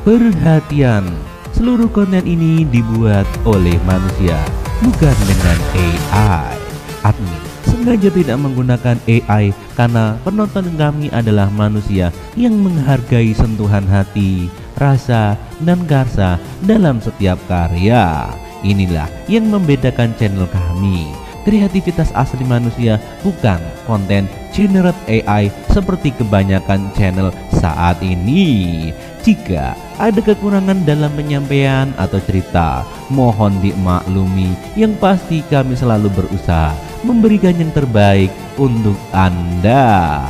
Perhatian, seluruh konten ini dibuat oleh manusia, bukan dengan AI. Admin sengaja tidak menggunakan AI karena penonton kami adalah manusia yang menghargai sentuhan hati, rasa, dan karsa dalam setiap karya. Inilah yang membedakan channel kami. Kreativitas asli manusia, bukan konten generate AI seperti kebanyakan channel saat ini. Jika ada kekurangan dalam penyampaian atau cerita, mohon dimaklumi. Yang pasti kami selalu berusaha memberikan yang terbaik untuk Anda.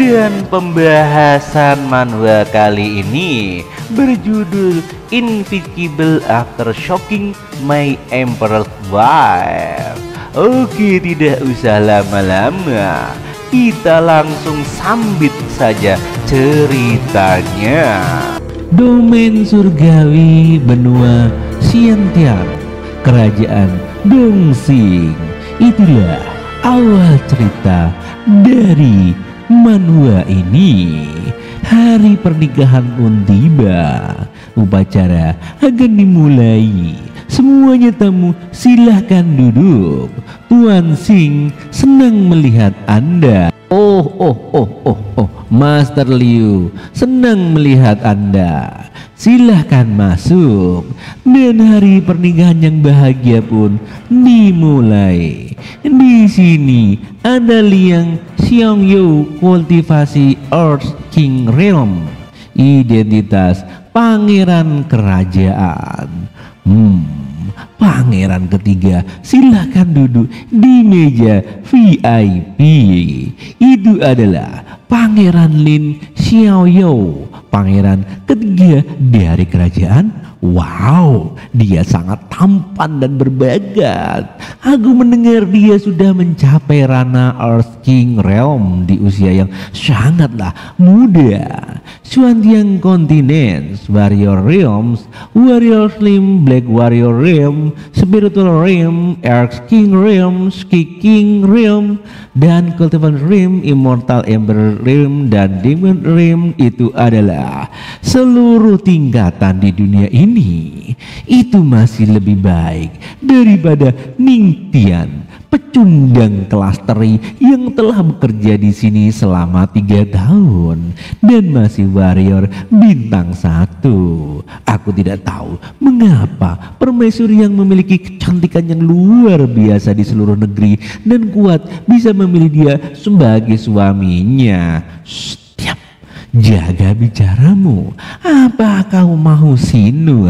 Dan pembahasan manhwa kali ini berjudul Invincible After Shocking My Emperor's Wife. Oke, tidak usah lama-lama, kita langsung sambit saja ceritanya. Domain surgawi benua Xiantian, kerajaan Dongxing. Itulah awal cerita dari manhwa ini. Hari pernikahan pun tiba. Upacara akan dimulai. Semuanya tamu silahkan duduk. Tuan Xing senang melihat Anda. Oh, Master Liu senang melihat Anda. Silahkan masuk. Dan hari pernikahan yang bahagia pun dimulai. Di sini ada Liang Xiongyu, kultivasi Earth King Realm, identitas pangeran kerajaan. Pangeran ketiga silahkan duduk di meja VIP. Itu adalah Pangeran Lin Xiaoyou, pangeran ketiga dari kerajaan. Wow, dia sangat tampan dan berbakat. Aku mendengar dia sudah mencapai ranah Earth King Realm di usia yang sangatlah muda. Xuantian Continents, Warrior Realms, Warrior Realm, Black Warrior Realm, Spiritual Realm, Earth King Realm, Ski King Realm, dan Cultivan Realm, Immortal Emperor Realm, dan Demon Realm. Itu adalah seluruh tingkatan di dunia ini. Itu masih lebih baik daripada Ningtian, pecundang kelas teri yang telah bekerja di sini selama 3 tahun dan masih warrior bintang 1. Aku tidak tahu mengapa permaisuri yang memiliki kecantikan yang luar biasa di seluruh negeri dan kuat bisa memilih dia sebagai suaminya. Jaga bicaramu. Apa kau mau sinu?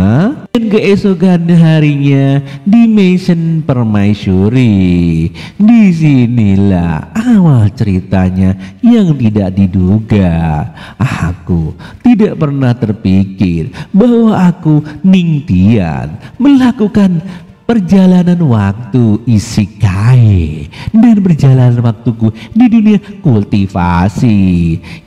Dan keesokan harinya di Mansion Permaisuri. Disinilah awal ceritanya yang tidak diduga. Aku tidak pernah terpikir bahwa aku Ningtian melakukan perjalanan waktu isekai dan perjalanan waktuku di dunia kultivasi.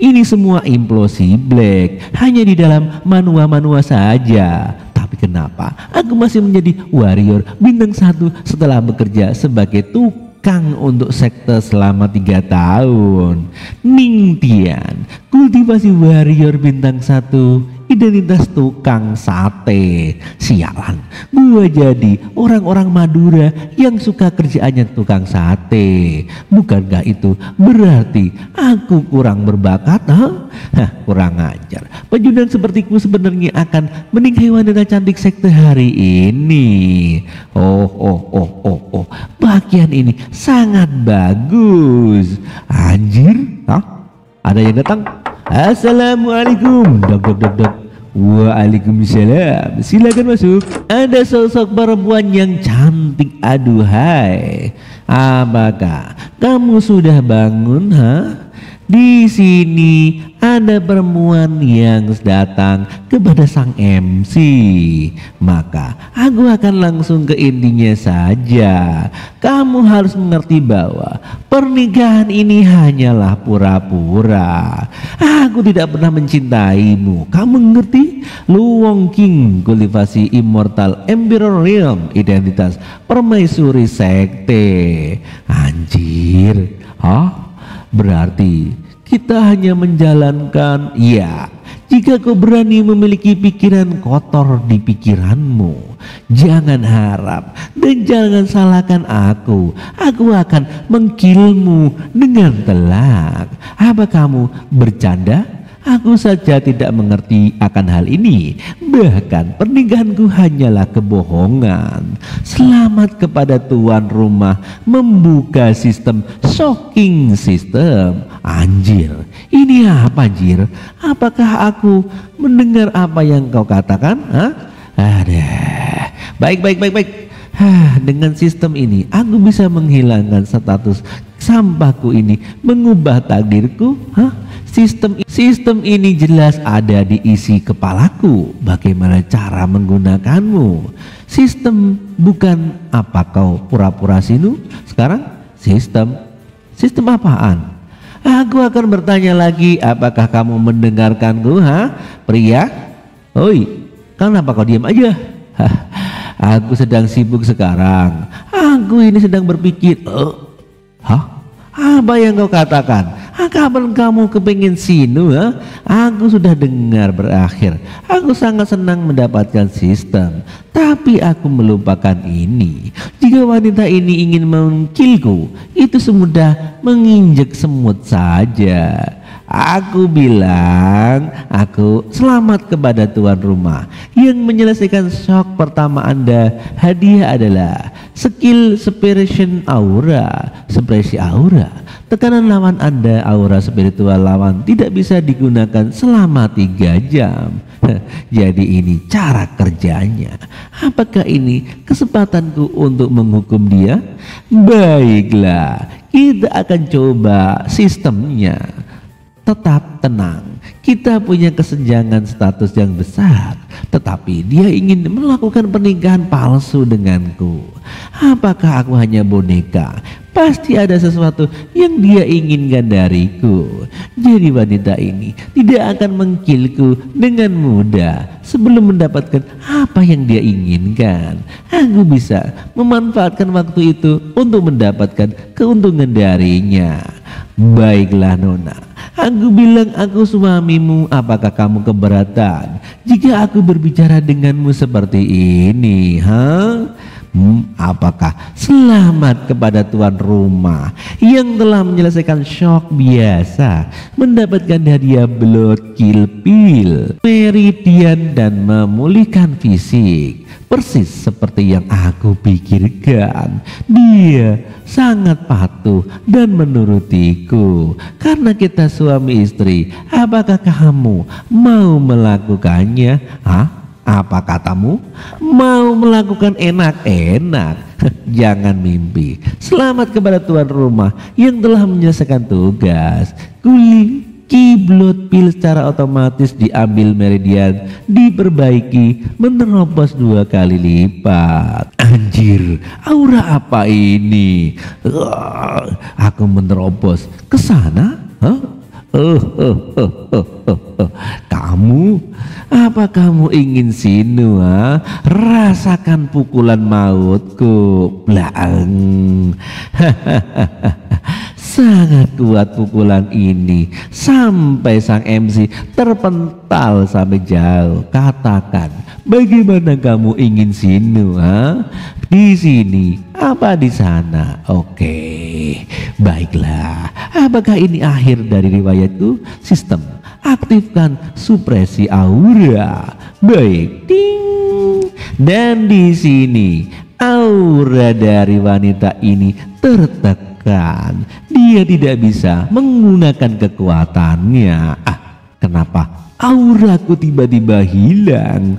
Ini semua implosi black hanya di dalam manhwa-manhwa saja. Tapi kenapa aku masih menjadi warrior bintang 1 setelah bekerja sebagai tukang untuk sekte selama 3 tahun? Ningtian, kultivasi warrior bintang 1, identitas tukang sate. Sialan, gua jadi orang-orang Madura yang suka kerjaannya tukang sate. Bukankah itu berarti aku kurang berbakat? Kurang ajar. Pejudan sepertiku sebenarnya akan menikahi wanita cantik sekte hari ini. Pakaian ini sangat bagus. Anjir, ada yang datang. Assalamualaikum. Dok. Waalaikumsalam. Silakan masuk. Ada sosok perempuan yang cantik. Aduhai, apakah kamu sudah bangun? Di sini ada perempuan yang datang kepada sang MC. Maka aku akan langsung ke intinya saja. Kamu harus mengerti bahwa pernikahan ini hanyalah pura-pura. Aku tidak pernah mencintaimu. Kamu mengerti? Luong King, kultivasi Immortal Emperor Realm, identitas permaisuri sekte. Anjir, berarti kita hanya menjalankan, ya, jika kau berani memiliki pikiran kotor di pikiranmu, jangan harap dan jangan salahkan aku. Aku akan mengkilmu dengan telak. Apa kamu bercanda? Aku saja tidak mengerti akan hal ini. Bahkan pernikahanku hanyalah kebohongan. Selamat kepada tuan rumah membuka sistem shocking system. Anjir, ini apa anjir? Apakah aku mendengar apa yang kau katakan? Hah? Ada. Baik. Dengan sistem ini aku bisa menghilangkan status sampahku ini, mengubah takdirku. Sistem ini jelas ada di isi kepalaku. Bagaimana cara menggunakanmu? Sistem bukan apa kau pura-pura sinu. Sekarang sistem apaan? Aku akan bertanya lagi, apakah kamu mendengarkanku, pria? Oi, kenapa kau diam aja? Aku sedang sibuk sekarang. Aku ini sedang berpikir. Apa yang kau katakan? Kapan kamu kepingin sinu? Aku sudah dengar berakhir. Aku sangat senang mendapatkan sistem, tapi aku melupakan ini. Jika wanita ini ingin mengkilku, itu semudah menginjak semut saja. Aku bilang, aku selamat kepada tuan rumah yang menyelesaikan shock pertama Anda. Hadiah adalah skill separation aura, sepresi aura. Tekanan lawan Anda, aura spiritual lawan, tidak bisa digunakan selama 3 jam. Jadi ini cara kerjanya. Apakah ini kesempatanku untuk menghukum dia? Baiklah, kita akan coba sistemnya. Tetap tenang, kita punya kesenjangan status yang besar, tetapi dia ingin melakukan pernikahan palsu denganku. Apakah aku hanya boneka? Pasti ada sesuatu yang dia inginkan dariku. Jadi wanita ini tidak akan mengkilku dengan mudah sebelum mendapatkan apa yang dia inginkan. Aku bisa memanfaatkan waktu itu untuk mendapatkan keuntungan darinya. Baiklah Nona, aku bilang aku suamimu. Apakah kamu keberatan jika aku berbicara denganmu seperti ini? Apakah selamat kepada tuan rumah yang telah menyelesaikan shock biasa, mendapatkan hadiah blood kill pill, meridian dan memulihkan fisik. Persis seperti yang aku pikirkan. Dia sangat patuh dan menurutiku. Karena kita suami istri, apakah kamu mau melakukannya? Apa katamu? Mau melakukan enak-enak? Jangan mimpi. Selamat kepada tuan rumah yang telah menyelesaikan tugas. Blood pill secara otomatis diambil, meridian diperbaiki, menerobos 2 kali lipat. Anjir, aura apa ini? Aku menerobos ke sana? Kamu? Apa kamu ingin sinu? Rasakan pukulan mautku. Blang. Sangat kuat pukulan ini sampai sang MC terpental sampai jauh. Katakan, bagaimana kamu ingin sinu? Di sini apa di sana? Oke, baiklah. Apakah ini akhir dari riwayatku? Sistem, aktifkan supresi aura. Baik, ding. Dan di sini aura dari wanita ini tertekan. Dia tidak bisa menggunakan kekuatannya. Kenapa auraku tiba-tiba hilang?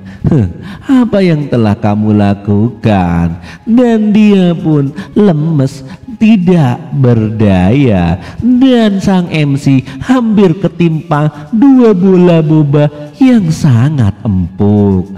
Apa yang telah kamu lakukan? Dan dia pun lemes, tidak berdaya, dan sang MC hampir ketimpa 2 bola boba yang sangat empuk.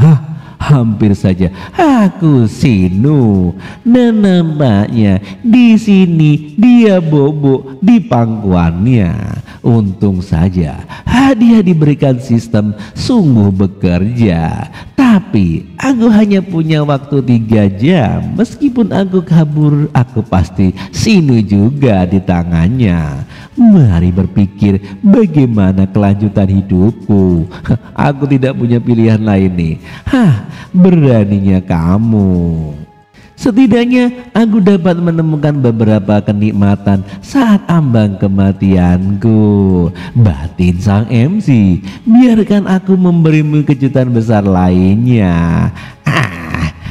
Hampir saja aku sinu. Dan nampaknya di sini dia bobok di pangkuannya. Untung saja hadiah diberikan sistem sungguh bekerja. Tapi aku hanya punya waktu 3 jam. Meskipun aku kabur, aku pasti sinu juga di tangannya. Mari berpikir bagaimana kelanjutan hidupku. Aku tidak punya pilihan lain nih. Beraninya kamu. Setidaknya aku dapat menemukan beberapa kenikmatan saat ambang kematianku. Batin sang MC, biarkan aku memberimu kejutan besar lainnya.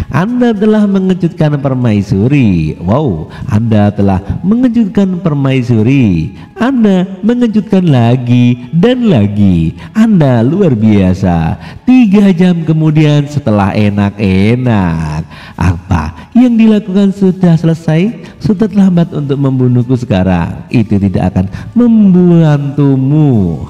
Anda telah mengejutkan permaisuri. Wow, Anda telah mengejutkan permaisuri. Anda mengejutkan lagi dan lagi. Anda luar biasa. 3 jam kemudian setelah enak-enak, apa yang dilakukan sudah selesai? Sudah terlambat untuk membunuhku sekarang. Itu tidak akan membantumu.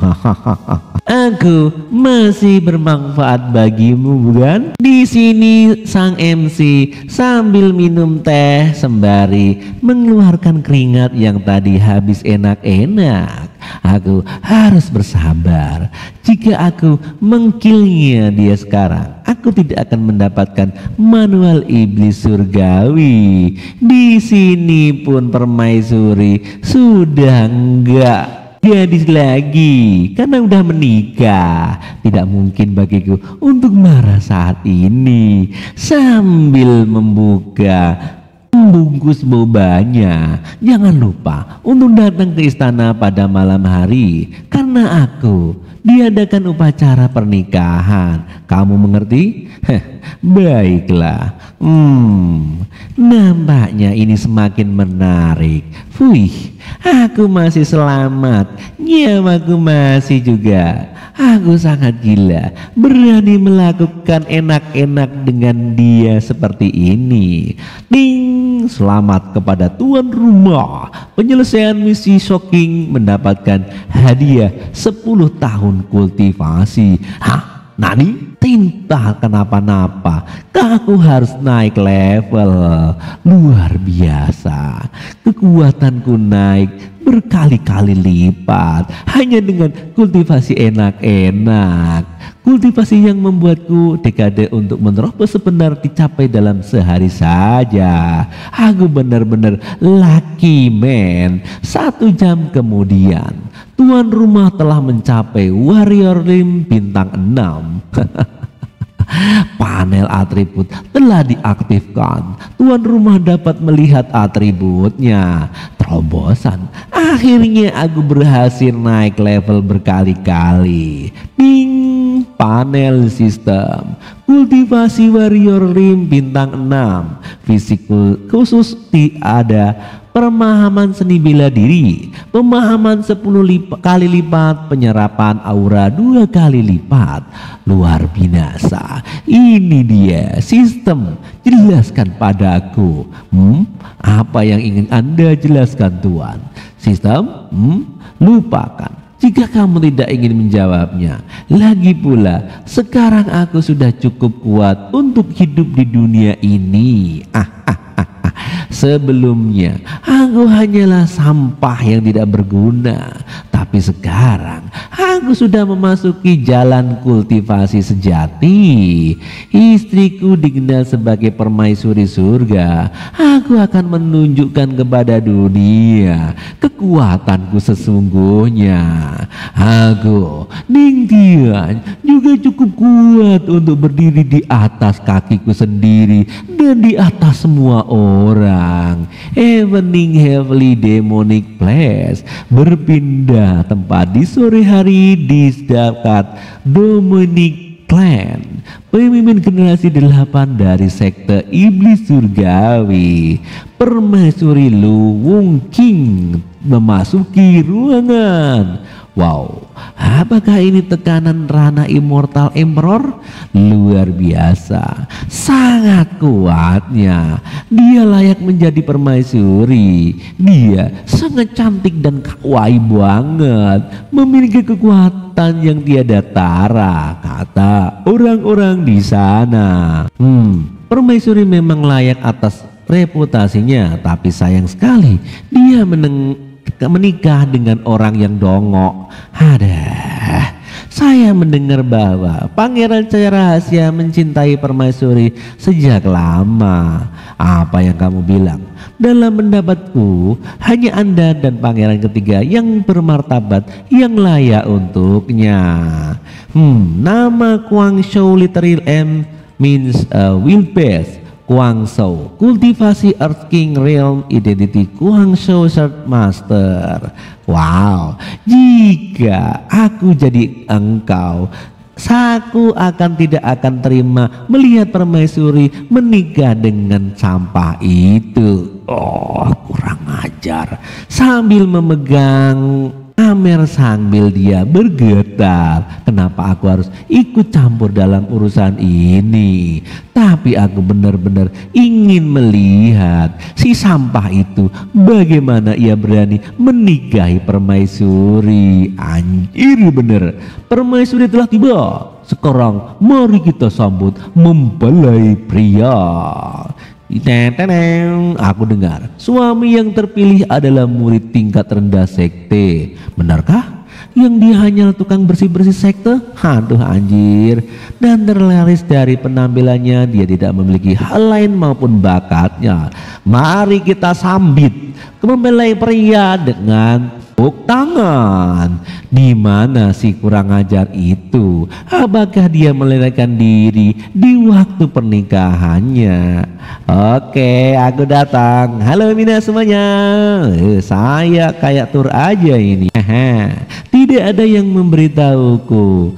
Aku masih bermanfaat bagimu, bukan? Di sini sang MC sambil minum teh sembari mengeluarkan keringat yang tadi habis enak-enak. Aku harus bersabar. Jika aku mengkilnya dia sekarang, aku tidak akan mendapatkan manual iblis surgawi. Di sini pun permaisuri sudah enggak gadis lagi karena udah menikah. Tidak mungkin bagiku untuk marah saat ini. Sambil membungkus bobanya, jangan lupa untuk datang ke istana pada malam hari karena aku diadakan upacara pernikahan. Kamu mengerti? Baiklah. Nampaknya ini semakin menarik. Wih, aku masih selamat. Nyawaku masih juga. Aku sangat gila, berani melakukan enak-enak dengan dia seperti ini. Ding, selamat kepada tuan rumah. Penyelesaian misi shocking mendapatkan hadiah 10 tahun kultivasi. Nani? Tinta kenapa-napa, aku harus naik level. Luar biasa, kekuatanku naik berkali-kali lipat hanya dengan kultivasi enak-enak. Kultivasi yang membuatku dekade untuk menerobos sebentar dicapai dalam sehari saja. Aku benar-benar lucky man. 1 jam kemudian tuan rumah telah mencapai warrior rim bintang 6. Panel atribut telah diaktifkan. Tuan rumah dapat melihat atributnya. Terobosan. Akhirnya aku berhasil naik level berkali-kali. Ding, panel sistem. Kultivasi warrior rim bintang 6. Fisik khusus ada. Pemahaman seni bela diri, pemahaman 10 kali lipat, penyerapan aura 2 kali lipat. Luar binasa. Ini dia sistem. Jelaskan padaku. Apa yang ingin Anda jelaskan, Tuan? Sistem? Lupakan jika kamu tidak ingin menjawabnya. Lagi pula, sekarang aku sudah cukup kuat untuk hidup di dunia ini. Sebelumnya aku hanyalah sampah yang tidak berguna, tapi sekarang aku sudah memasuki jalan kultivasi sejati. Istriku dikenal sebagai permaisuri surga. Aku akan menunjukkan kepada dunia kekuatanku sesungguhnya. Aku, Ding Tian, juga cukup kuat untuk berdiri di atas kakiku sendiri dan di atas semua orang. Evening Heavily Demonic Place berpindah tempat di sore hari di dekat Dominic Clan, pemimpin generasi 8 dari sekte iblis surgawi. Permaisuri Lu Wung King memasuki ruangan. Wow, apakah ini tekanan Rana Immortal Emperor? Luar biasa, sangat kuatnya. Dia layak menjadi permaisuri. Dia sangat cantik dan kawaii banget, memiliki kekuatan yang tiada tara, kata orang-orang di sana. Permaisuri memang layak atas reputasinya, tapi sayang sekali dia menikah dengan orang yang dongok. Saya mendengar bahwa Pangeran Cahaya Rahasia mencintai Permaisuri sejak lama. Apa yang kamu bilang? Dalam pendapatku, hanya Anda dan pangeran ketiga yang bermartabat, yang layak untuknya. Nama Kuang Shou literal M means wild beast. Kuang Shou, kultivasi Earth King Realm Identity Kuang Shou Third Master. Wow, jika aku jadi engkau, aku tidak akan terima melihat Permaisuri menikah dengan sampah itu. Oh, kurang ajar. Sambil memegang Amer sambil dia bergetar. Kenapa aku harus ikut campur dalam urusan ini? Tapi aku benar-benar ingin melihat si sampah itu bagaimana ia berani menikahi Permaisuri. Anjir bener, Permaisuri telah tiba. Sekarang mari kita sambut mempelai pria. Aku dengar suami yang terpilih adalah murid tingkat rendah sekte. Benarkah? Yang dia hanya tukang bersih-bersih sekte? Aduh anjir. Dan terlaris dari penampilannya, dia tidak memiliki hal lain maupun bakatnya. Mari kita sambit mempelai pria dengan tepuk tangan. Di mana si kurang ajar itu? Apakah dia melelehkan diri di waktu pernikahannya? Oke, aku datang. Halo Mina semuanya. Saya kayak tur aja ini. Tidak ada yang memberitahuku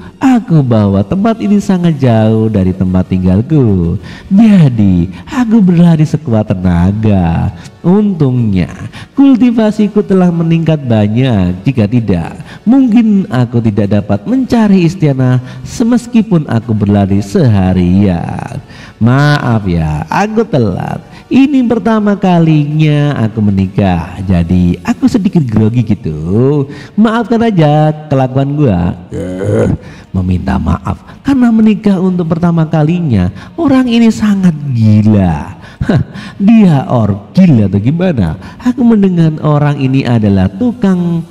bahwa tempat ini sangat jauh dari tempat tinggalku. Jadi aku berlari sekuat tenaga. Untungnya kultivasiku telah meningkat banyak. Jika tidak, mungkin aku tidak dapat mencari istianah semeskipun aku berlari seharian. Maaf ya, aku telat. Ini pertama kalinya aku menikah, jadi aku sedikit grogi gitu. Maafkan aja kelakuan gua. Meminta maaf karena menikah untuk pertama kalinya. Orang ini sangat gila. Dia gila atau gimana? Aku mendengar orang ini adalah tukang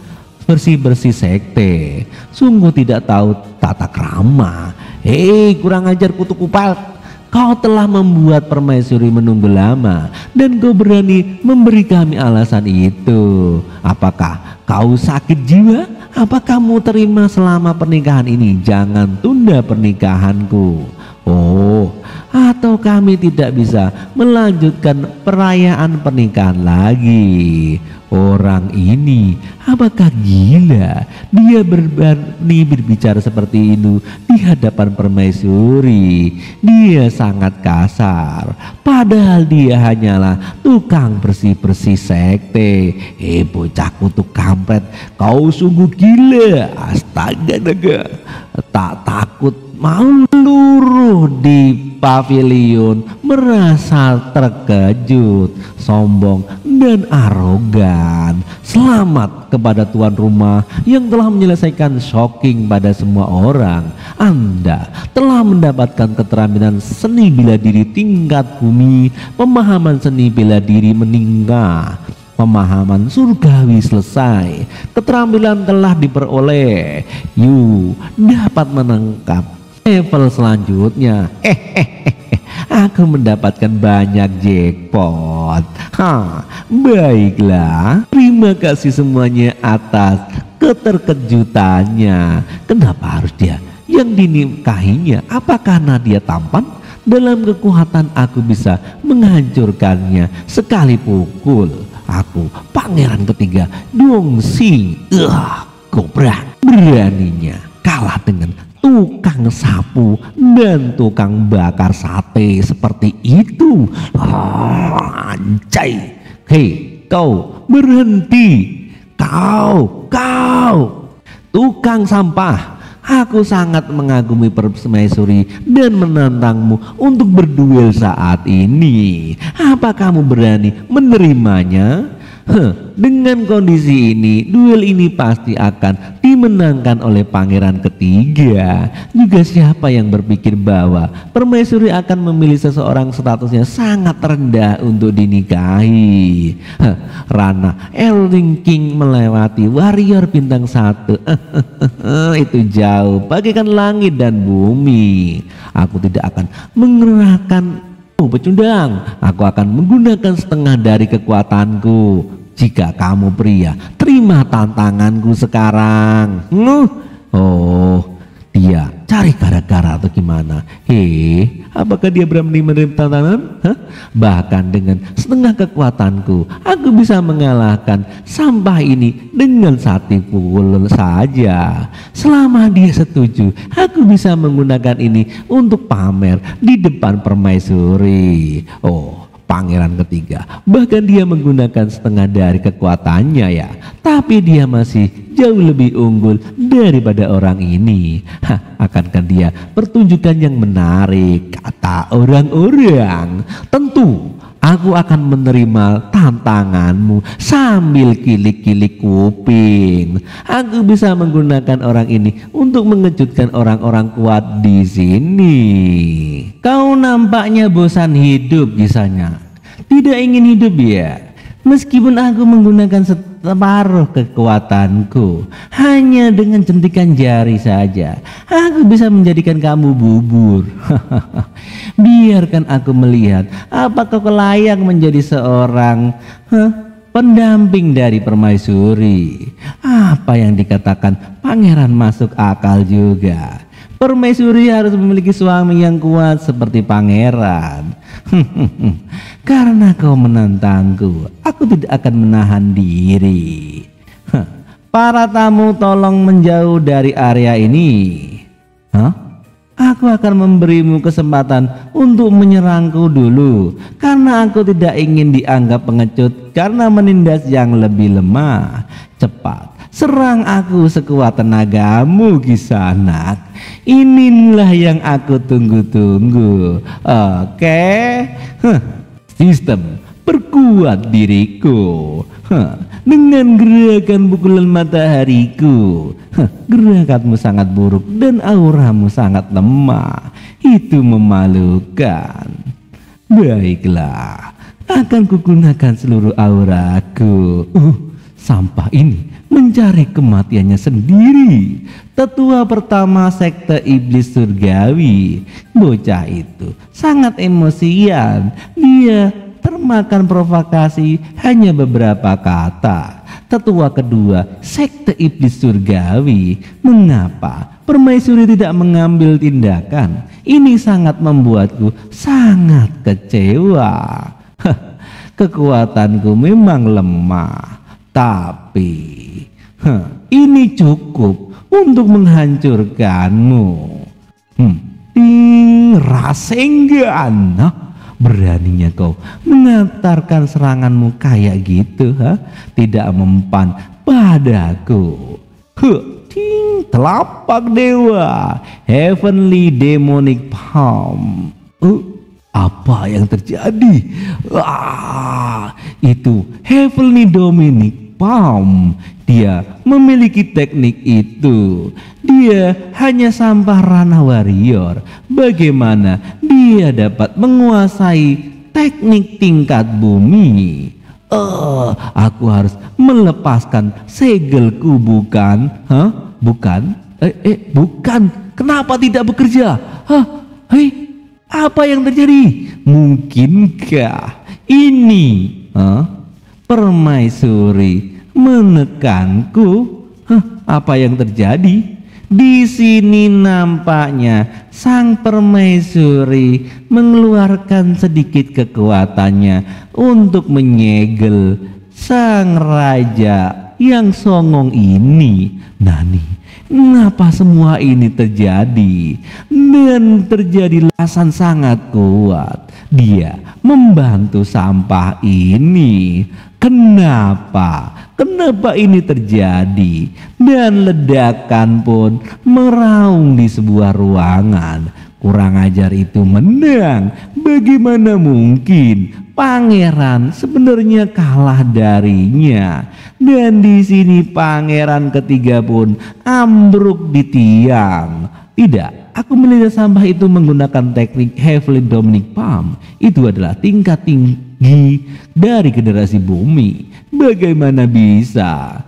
bersih-bersih sekte. Sungguh tidak tahu tata krama. Hei, kurang ajar kutu kupal. Kau telah membuat Permaisuri menunggu lama dan kau berani memberi kami alasan itu. Apakah kau sakit jiwa? Apa kamu terima selama pernikahan ini? Jangan tunda pernikahanku. Oh, atau kami tidak bisa melanjutkan perayaan pernikahan lagi. Orang ini apakah gila? Dia berani berbicara seperti itu di hadapan Permaisuri. Dia sangat kasar, padahal dia hanyalah tukang bersih-bersih sekte. Bocah kutuk kampret, kau sungguh gila. Astaga naga, tak takut mau luruh di pavilion, merasa terkejut, sombong dan arogan. Selamat kepada tuan rumah yang telah menyelesaikan shocking pada semua orang. Anda telah mendapatkan keterampilan seni bela diri tingkat bumi, pemahaman seni bela diri meningkat, pemahaman surgawi selesai. Keterampilan telah diperoleh. You dapat menangkap level selanjutnya. Aku mendapatkan banyak jackpot. Baiklah, terima kasih semuanya atas keterkejutannya. Kenapa harus dia yang dinikahinya? Apakah karena dia tampan? Dalam kekuatan aku bisa menghancurkannya sekali pukul. Aku pangeran ketiga Dongxi. Kobra, beraninya kalah dengan tukang sapu dan tukang bakar sate seperti itu. Anjay. Hei, kau berhenti. Kau tukang sampah. Aku sangat mengagumi Permaisuri dan menantangmu untuk berduel saat ini. Apa kamu berani menerimanya? Dengan kondisi ini, duel ini pasti akan dimenangkan oleh pangeran ketiga. Juga siapa yang berpikir bahwa permaisuri akan memilih seseorang statusnya sangat rendah untuk dinikahi? Rana Elden King melewati warrior bintang 1. Itu jauh bagaikan langit dan bumi. Aku tidak akan mengerahkan pecundang. Aku akan menggunakan setengah dari kekuatanku. Jika kamu pria, terima tantanganku sekarang. Oh, dia cari gara-gara atau gimana? Apakah dia berani menerima tantangan? Bahkan dengan setengah kekuatanku, aku bisa mengalahkan sampah ini dengan 1 pukul saja. Selama dia setuju, aku bisa menggunakan ini untuk pamer di depan permaisuri. Oh, pangeran ketiga, bahkan dia menggunakan setengah dari kekuatannya ya, tapi dia masih jauh lebih unggul daripada orang ini. Akankah dia pertunjukan yang menarik? Kata orang-orang. Tentu aku akan menerima tantanganmu sambil kilik-kilik kuping. Aku bisa menggunakan orang ini untuk mengejutkan orang-orang kuat di sini. Kau nampaknya bosan hidup kisahnya. Tidak ingin hidup ya? Meskipun aku menggunakan separuh kekuatanku, hanya dengan jentikan jari saja, aku bisa menjadikan kamu bubur. Biarkan aku melihat apakah kau layak menjadi seorang pendamping dari permaisuri. Apa yang dikatakan pangeran masuk akal juga. Permaisuri harus memiliki suami yang kuat seperti pangeran. Karena kau menantangku, aku tidak akan menahan diri. Para tamu tolong menjauh dari area ini. Aku akan memberimu kesempatan untuk menyerangku dulu, karena aku tidak ingin dianggap pengecut karena menindas yang lebih lemah. Cepat serang aku sekuat tenagamu, Kisanak. Inilah yang aku tunggu-tunggu. Oke. Sistem perkuat diriku dengan gerakan pukulan matahariku. Gerakanmu sangat buruk dan auramu sangat lemah. Itu memalukan. Baiklah, akan kugunakan seluruh auraku. Sampah ini mencari kematiannya sendiri. Tetua pertama sekte iblis surgawi. Bocah itu sangat emosian. Dia termakan provokasi hanya beberapa kata. Tetua kedua sekte iblis surgawi. Mengapa permaisuri tidak mengambil tindakan? Ini sangat membuatku sangat kecewa. Kekuatanku memang lemah, tapi ini cukup untuk menghancurkanmu. Rasengan. Beraninya kau mengantarkan seranganmu kayak gitu, tidak mempan padaku. Telapak dewa, heavenly demonic palm. Apa yang terjadi? Itu heavenly demonic palm. Dia memiliki teknik itu. Dia hanya sampah ranah warrior. Bagaimana dia dapat menguasai teknik tingkat bumi? Aku harus melepaskan segelku, bukan? Bukan? Bukan. Kenapa tidak bekerja? Apa yang terjadi? Mungkinkah ini permaisuri menekanku? Apa yang terjadi? Di sini nampaknya sang permaisuri mengeluarkan sedikit kekuatannya untuk menyegel sang raja yang songong ini. Nani, mengapa semua ini terjadi? Dan terjadi alasan sangat kuat. Dia membantu sampah ini. Kenapa? Kenapa ini terjadi? Dan ledakan pun meraung di sebuah ruangan. Kurang ajar itu menang. Bagaimana mungkin? pangeran sebenarnya kalah darinya. Dan di sini pangeran ketiga pun ambruk di tiang. Tidak, aku melihat sampah itu menggunakan teknik Heavenly Dominic Palm. Itu adalah tingkat tinggi dari generasi bumi. Bagaimana bisa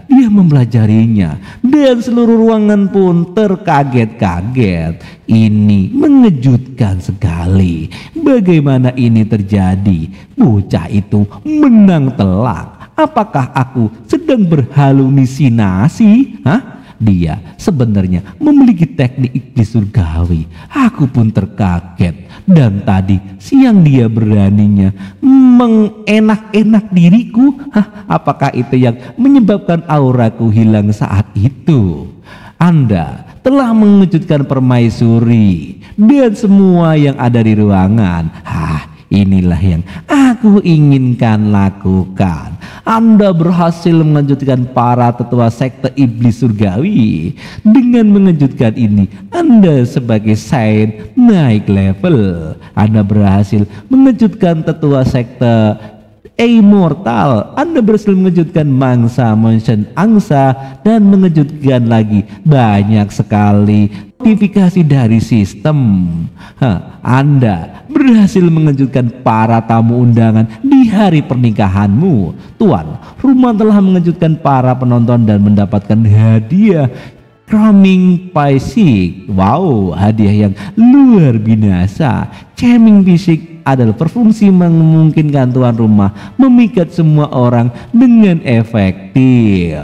dia mempelajarinya, dan seluruh ruangan pun terkaget-kaget. Ini mengejutkan sekali. Bagaimana ini terjadi? Bocah itu menang telak. Apakah aku sedang berhalusinasi? Dia sebenarnya memiliki teknik iblis surgawi. Aku pun terkaget. Dan tadi siang dia beraninya mengenak-enak diriku. Apakah itu yang menyebabkan auraku hilang saat itu? Anda telah mengejutkan permaisuri dan semua yang ada di ruangan. Inilah yang aku inginkan lakukan. Anda berhasil mengejutkan para tetua sekte iblis surgawi. Dengan mengejutkan ini, Anda sebagai saint naik level. Anda berhasil mengejutkan tetua sekte immortal. Anda berhasil mengejutkan mangsa mention angsa, dan mengejutkan lagi banyak sekali notifikasi dari sistem. Anda berhasil mengejutkan para tamu undangan di hari pernikahanmu. Tuan rumah telah mengejutkan para penonton dan mendapatkan hadiah Charming Fisik. Wow, hadiah yang luar biasa. Charming Fisik adalah berfungsi memungkinkan tuan rumah memikat semua orang dengan efektif.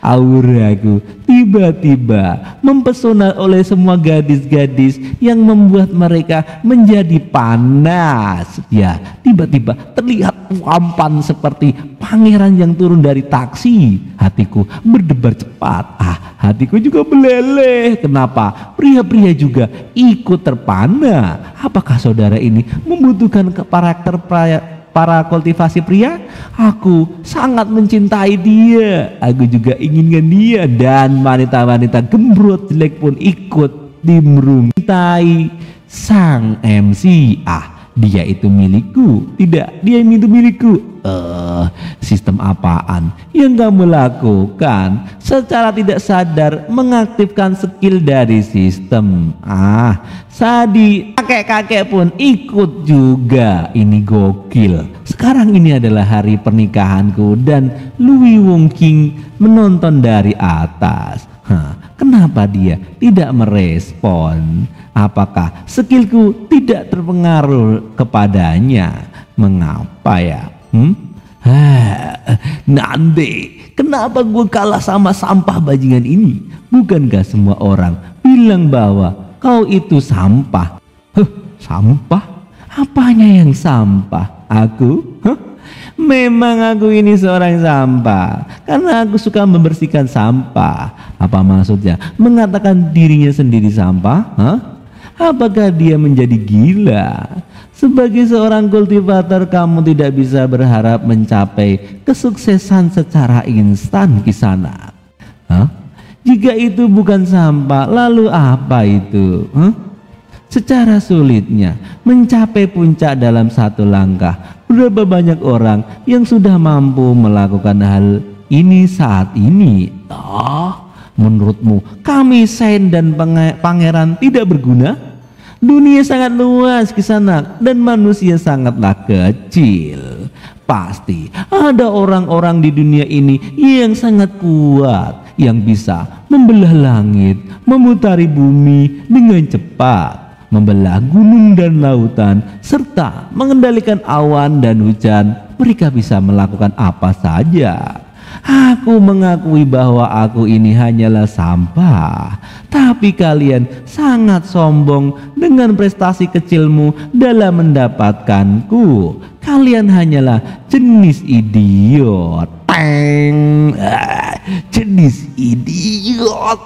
Auraku tiba-tiba mempesona oleh semua gadis-gadis yang membuat mereka menjadi panas. Ya, tiba-tiba terlihat tampan seperti pangeran yang turun dari taksi. Hatiku berdebar cepat. Hatiku juga meleleh. Kenapa? Pria-pria juga ikut terpana. Apakah saudara ini membutuhkan karakter para kultivasi pria? Aku sangat mencintai dia. Aku juga inginkan dia. Dan wanita-wanita gembrot jelek pun ikut mencintai sang MC. Dia itu milikku. Tidak, dia itu milikku. Sistem apaan yang kamu lakukan? Secara tidak sadar mengaktifkan skill dari sistem. Sadi kakek-kakek pun ikut juga. Ini gokil. Sekarang ini adalah hari pernikahanku dan Louis Wong King menonton dari atas. Kenapa dia tidak merespon? Apakah skillku tidak terpengaruh kepadanya? Mengapa ya? Nanti kenapa gue kalah sama sampah bajingan ini? Bukankah semua orang bilang bahwa kau itu sampah? Sampah? Apanya yang sampah? Aku? Memang aku ini seorang sampah karena aku suka membersihkan sampah. Apa maksudnya? Mengatakan dirinya sendiri sampah? Apakah dia menjadi gila? Sebagai seorang kultivator, kamu tidak bisa berharap mencapai kesuksesan secara instan di sana. Jika itu bukan sampah, lalu apa itu? Secara sulitnya mencapai puncak dalam satu langkah. Berapa banyak orang yang sudah mampu melakukan hal ini saat ini? Menurutmu kami saint dan pangeran tidak berguna? Dunia sangat luas di sana dan manusia sangatlah kecil. Pasti ada orang-orang di dunia ini yang sangat kuat, yang bisa membelah langit, memutari bumi dengan cepat, membelah gunung dan lautan, serta mengendalikan awan dan hujan. Mereka bisa melakukan apa saja. Aku mengakui bahwa aku ini hanyalah sampah, tapi kalian sangat sombong dengan prestasi kecilmu dalam mendapatkanku. Kalian hanyalah jenis idiot. Jenis idiot.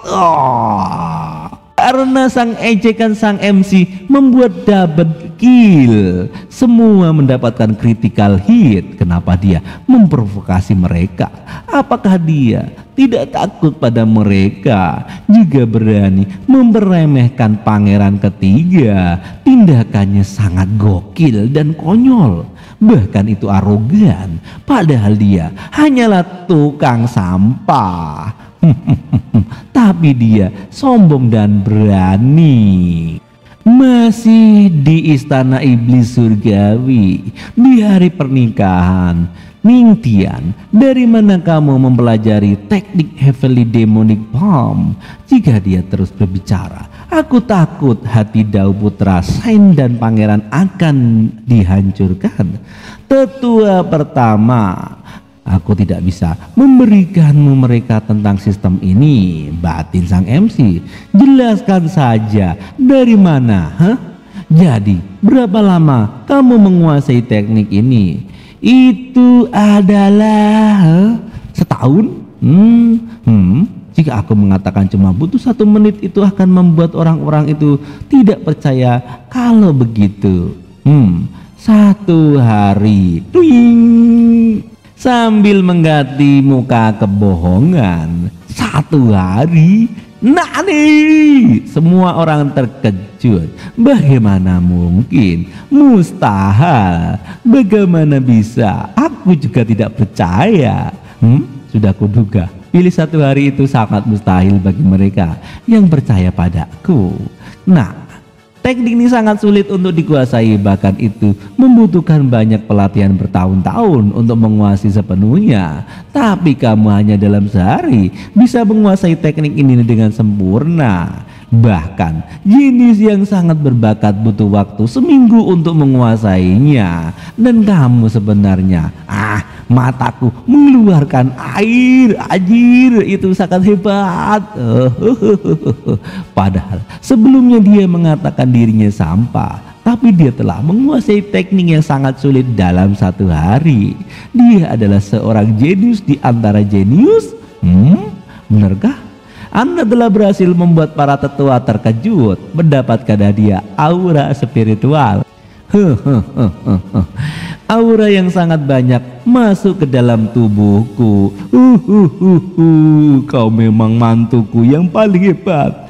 Karena sang ejekan sang MC membuat double kill. Semua mendapatkan critical hit. Kenapa dia memprovokasi mereka? Apakah dia tidak takut pada mereka, juga berani memperemehkan pangeran ketiga. Tindakannya sangat gokil dan konyol, bahkan itu arogan, padahal dia hanyalah tukang sampah. Tapi dia sombong dan berani. Masih di istana iblis surgawi, di hari pernikahan, Ning Tian, dari mana kamu mempelajari teknik heavily demonic palm? Jika dia terus berbicara, aku takut hati Dao Putra Sain dan pangeran akan dihancurkan. Tetua pertama, aku tidak bisa memberikanmu mereka tentang sistem ini. Batin sang MC, jelaskan saja dari mana? Jadi berapa lama kamu menguasai teknik ini? Itu adalah setahun. Jika aku mengatakan cuma butuh 1 menit, itu akan membuat orang-orang itu tidak percaya kalau begitu. 1 hari. Tuing. Sambil mengganti muka kebohongan. 1 hari. Nani, semua orang terkejut. Bagaimana mungkin? Mustahil. Bagaimana bisa? Aku juga tidak percaya. Sudah kuduga, pilih 1 hari itu sangat mustahil bagi mereka yang percaya padaku. Nah, teknik ini sangat sulit untuk dikuasai, bahkan itu membutuhkan banyak pelatihan bertahun-tahun untuk menguasai sepenuhnya. Tapi kamu hanya dalam sehari bisa menguasai teknik ini dengan sempurna. Bahkan jenis yang sangat berbakat butuh waktu seminggu untuk menguasainya. Dan kamu sebenarnya, mataku mengeluarkan air, anjir, itu sangat hebat. Padahal sebelumnya dia mengatakan dirinya sampah, tapi dia telah menguasai teknik yang sangat sulit dalam 1 hari. Dia adalah seorang jenius di antara jenius. Benarkah? Anda telah berhasil membuat para tetua terkejut, mendapatkan hadiah aura spiritual. Aura yang sangat banyak masuk ke dalam tubuhku. Kau memang mantuku yang paling hebat.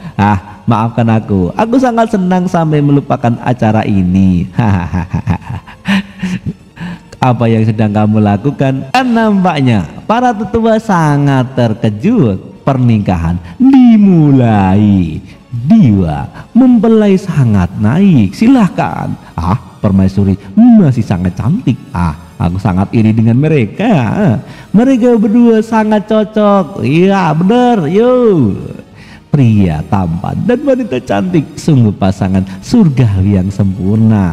Maafkan aku sangat senang sampai melupakan acara ini. Apa yang sedang kamu lakukan? Nampaknya para tetua sangat terkejut. Pernikahan dimulai. Dia mempelai sangat naik. Silahkan. Permaisuri masih sangat cantik. Aku sangat iri dengan mereka. Mereka berdua sangat cocok. Iya benar. Pria tampan dan wanita cantik, sungguh pasangan surgawi yang sempurna.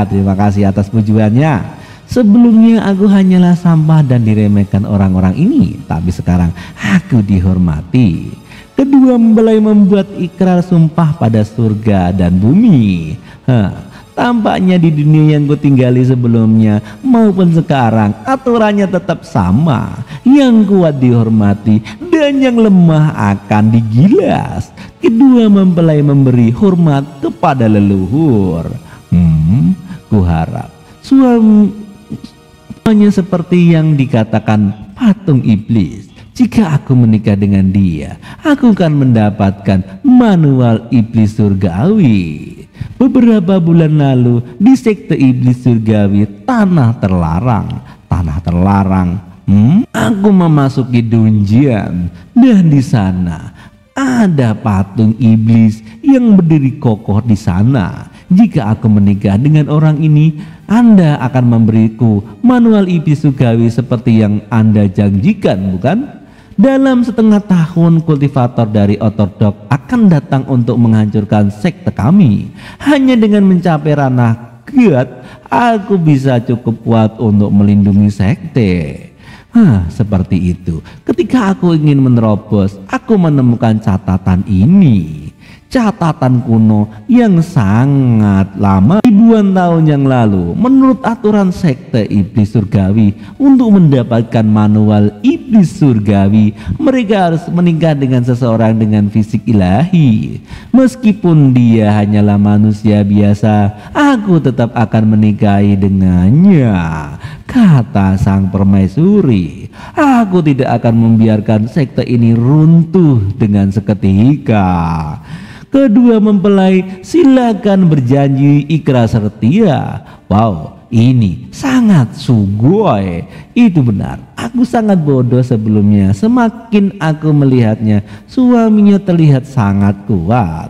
Terima kasih atas pujiannya. Sebelumnya aku hanyalah sampah dan diremehkan orang-orang ini, tapi sekarang aku dihormati. Kedua mempelai membuat ikrar sumpah pada surga dan bumi. Tampaknya di dunia yang kutinggali sebelumnya maupun sekarang aturannya tetap sama. Yang kuat dihormati dan yang lemah akan digilas. Kedua mempelai memberi hormat kepada leluhur. Kuharap semuanya seperti yang dikatakan patung iblis. Jika aku menikah dengan dia, aku akan mendapatkan manual iblis surgawi. Beberapa bulan lalu di sekte iblis surgawi tanah terlarang, aku memasuki dungeon dan di sana ada patung iblis yang berdiri kokoh di sana. Jika aku menikah dengan orang ini, Anda akan memberiku manual iblis surgawi seperti yang Anda janjikan, bukan? Dalam 1/2 tahun kultivator dari Ortodok akan datang untuk menghancurkan sekte kami. Hanya dengan mencapai ranah God, aku bisa cukup kuat untuk melindungi sekte. Seperti itu. Ketika aku ingin menerobos, aku menemukan catatan ini. Catatan kuno yang sangat lama, ribuan tahun yang lalu. Menurut aturan sekte iblis surgawi, untuk mendapatkan manual iblis surgawi, mereka harus menikah dengan seseorang dengan fisik ilahi. Meskipun dia hanyalah manusia biasa, aku tetap akan menikahi dengannya. kata sang permaisuri. Aku tidak akan membiarkan sekte ini runtuh dengan seketika. Kedua mempelai silakan berjanji ikhlas setia. Wow, ini sangat sugoi. Itu benar, aku sangat bodoh sebelumnya. Semakin aku melihatnya, suaminya terlihat sangat kuat.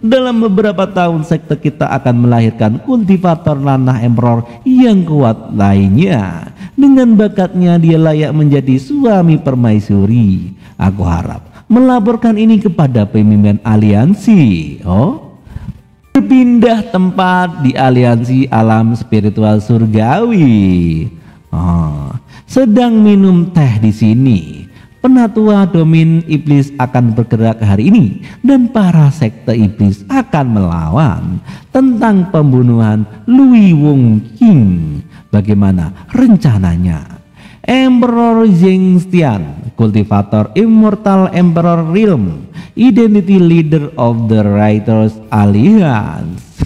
Dalam beberapa tahun sekte kita akan melahirkan kultivator nanah emperor yang kuat lainnya. Dengan bakatnya dia layak menjadi suami permaisuri. Aku harap melaporkan ini kepada pemimpin aliansi. Berpindah tempat di aliansi alam spiritual surgawi. Sedang minum teh di sini. Penatua domin iblis akan bergerak hari ini dan para sekte iblis akan melawan tentang pembunuhan Lui Wong King. Bagaimana rencananya? Emperor Zhengtian, kultivator Immortal Emperor Realm, Identity Leader of the Writers Alliance.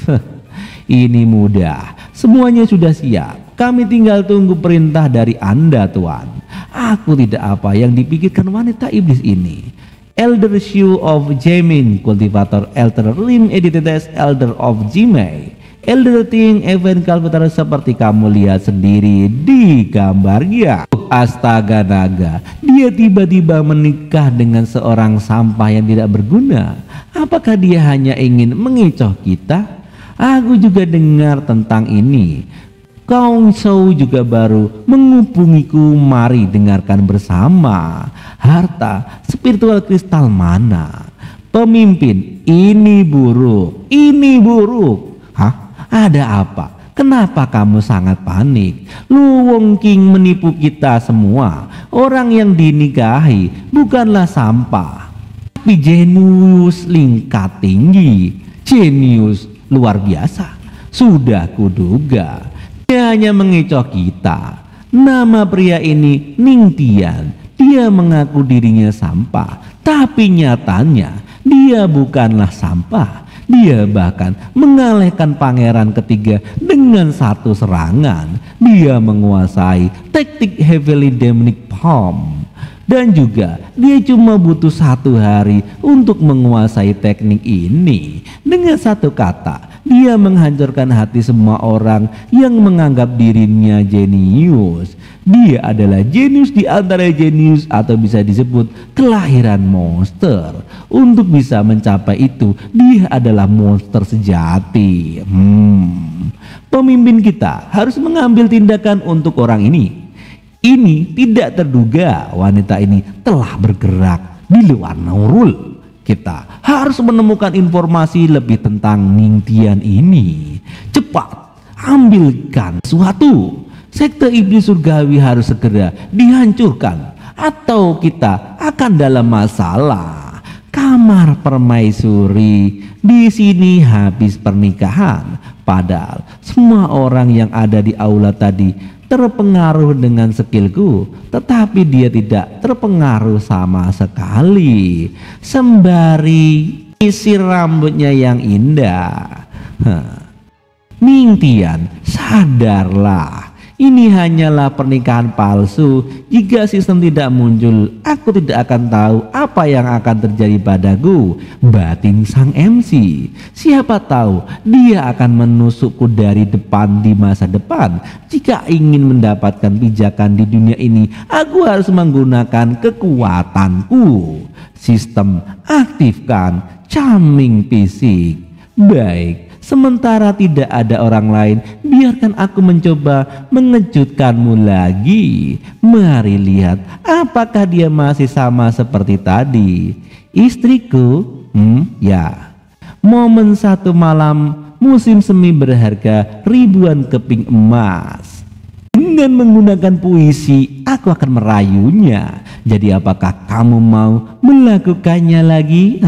Ini mudah, semuanya sudah siap. Kami tinggal tunggu perintah dari Anda, Tuan. Aku tidak apa yang dipikirkan wanita iblis ini. Elder Shu of Jamin, kultivator Elder Lim Edites Elder of Jimei, Elder Ting Event Kalvatar seperti kamu lihat sendiri di gambarnya. Astaga naga, dia tiba-tiba menikah dengan seorang sampah yang tidak berguna. Apakah dia hanya ingin mengecoh kita? Aku juga dengar tentang ini. Kong Shou juga baru menghubungiku, mari dengarkan bersama. Harta spiritual kristal mana? Pemimpin, ini buruk, ini buruk. Hah? Ada apa? Kenapa kamu sangat panik? Lu Wong King menipu kita semua. Orang yang dinikahi bukanlah sampah, tapi jenius tingkat tinggi, jenius luar biasa. Sudah kuduga. Dia hanya mengecoh kita. Nama pria ini Ningtian. Dia mengaku dirinya sampah, tapi nyatanya dia bukanlah sampah. Dia bahkan mengalahkan pangeran ketiga dengan satu serangan. Dia menguasai taktik heavily demonic palm. Dan juga dia cuma butuh 1 hari untuk menguasai teknik ini. Dengan satu kata, dia menghancurkan hati semua orang yang menganggap dirinya jenius. Dia adalah jenius di antara jenius, atau bisa disebut kelahiran monster. Untuk bisa mencapai itu, dia adalah monster sejati. Pemimpin kita harus mengambil tindakan untuk orang ini. Ini tidak terduga, wanita ini telah bergerak di luar Nurul. Kita harus menemukan informasi lebih tentang Ningtian ini. Cepat, ambilkan sesuatu. Sekte iblis surgawi harus segera dihancurkan, atau kita akan dalam masalah. Kamar permaisuri di sini habis pernikahan. Padahal semua orang yang ada di aula tadi terpengaruh dengan skillku, tetapi dia tidak terpengaruh sama sekali. Sembari isi rambutnya yang indah. Ningtian, sadarlah. Ini hanyalah pernikahan palsu. Jika sistem tidak muncul, aku tidak akan tahu apa yang akan terjadi padaku. Batin sang MC. Siapa tahu dia akan menusukku dari depan di masa depan. Jika ingin mendapatkan pijakan di dunia ini, aku harus menggunakan kekuatanku. Sistem aktifkan charming fisik. Baik. Sementara tidak ada orang lain, biarkan aku mencoba mengejutkanmu lagi. Mari lihat apakah dia masih sama seperti tadi. Istriku, ya. Momen satu malam musim semi berharga ribuan keping emas. Dengan menggunakan puisi, aku akan merayunya. Jadi apakah kamu mau melakukannya lagi?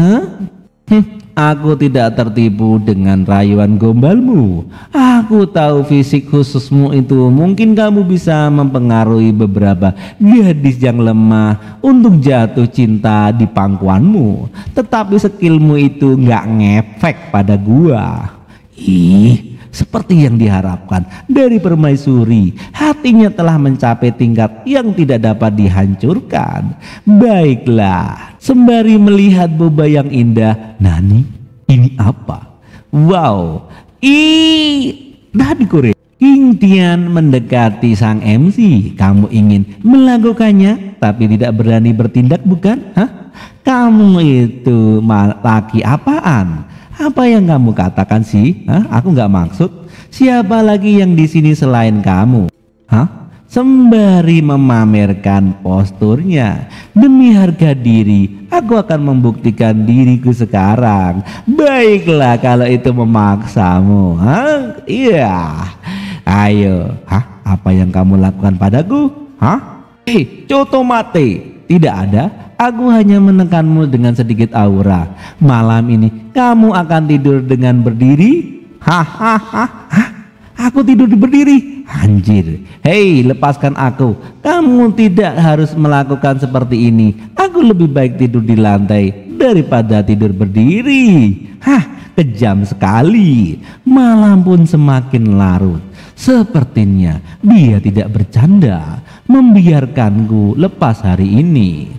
Aku tidak tertipu dengan rayuan gombalmu. Aku tahu fisik khususmu itu mungkin kamu bisa mempengaruhi beberapa gadis yang lemah untuk jatuh cinta di pangkuanmu. Tetapi skillmu itu nggak ngefek pada gua. Ih, Seperti yang diharapkan dari permaisuri, hatinya telah mencapai tingkat yang tidak dapat dihancurkan. Baiklah, sembari melihat boba yang indah, Nani, ini apa? Wow, Nani Korea. King Tian mendekati sang MC. Kamu ingin melakukannya tapi tidak berani bertindak, bukan? Hah? Kamu itu laki apaan? Apa yang kamu katakan sih? Hah? Aku nggak maksud. Siapa lagi yang di sini selain kamu? Hah? Sembari memamerkan posturnya. Demi harga diri, aku akan membuktikan diriku sekarang. Baiklah kalau itu memaksamu. Hah? Iya. Ayo. Hah? Apa yang kamu lakukan padaku? Hah? Coto mate. Tidak ada. Aku hanya menekanmu dengan sedikit aura. Malam ini kamu akan tidur dengan berdiri. Hahaha. Aku tidur berdiri. Anjir. Hei, lepaskan aku. Kamu tidak harus melakukan seperti ini. Aku lebih baik tidur di lantai daripada tidur berdiri. Kejam sekali. Malam pun semakin larut. Sepertinya dia tidak bercanda membiarkanku lepas hari ini.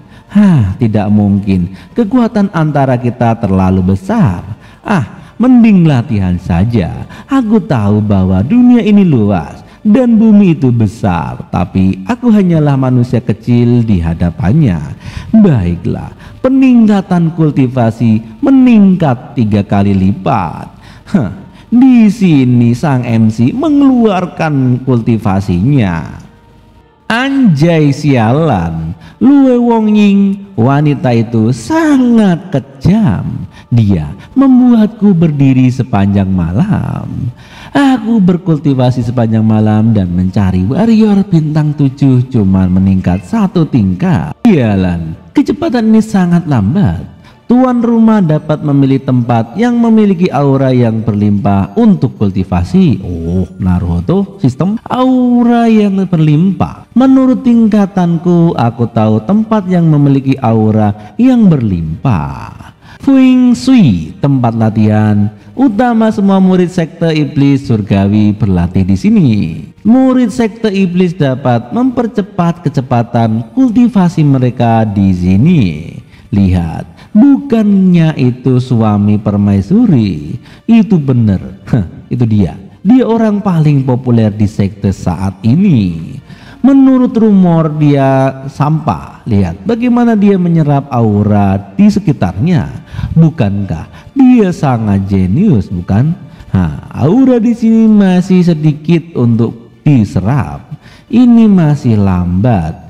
Tidak mungkin. Kekuatan antara kita terlalu besar. Mending latihan saja. Aku tahu bahwa dunia ini luas dan bumi itu besar, tapi aku hanyalah manusia kecil di hadapannya. Baiklah, peningkatan kultivasi meningkat 3 kali lipat. Di sini sang MC mengeluarkan kultivasinya. Anjay sialan, Lue Wongying, wanita itu sangat kejam. Dia membuatku berdiri sepanjang malam. Aku berkultivasi sepanjang malam dan mencari warrior bintang 7 cuman meningkat 1 tingkat. Sialan, kecepatan ini sangat lambat. Tuan rumah dapat memilih tempat yang memiliki aura yang berlimpah untuk kultivasi. Naruto sistem aura yang berlimpah. Menurut tingkatanku, aku tahu tempat yang memiliki aura yang berlimpah. Feng Shui, tempat latihan utama semua murid sekte iblis surgawi berlatih di sini. Murid sekte iblis dapat mempercepat kecepatan kultivasi mereka di sini. Lihat, bukannya itu suami permaisuri? Itu benar. Itu dia. Dia orang paling populer di sekte saat ini. Menurut rumor dia sampah. Lihat bagaimana dia menyerap aura di sekitarnya. Bukankah dia sangat jenius, bukan? Aura di sini masih sedikit untuk diserap. Ini masih lambat.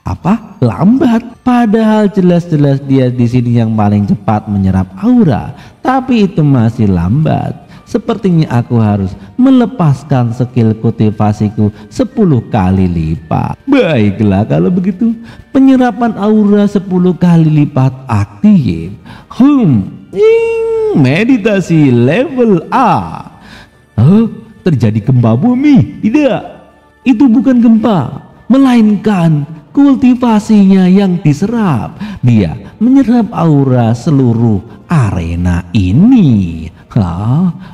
Apa? Lambat? Padahal jelas-jelas dia di sini yang paling cepat menyerap aura, tapi itu masih lambat. Sepertinya aku harus melepaskan skill kultivasiku 10 kali lipat. Baiklah kalau begitu, penyerapan aura 10 kali lipat aktif. Meditasi level A. Terjadi gempa bumi? Tidak, itu bukan gempa, melainkan kultivasinya yang diserap. Dia menyerap aura seluruh arena ini.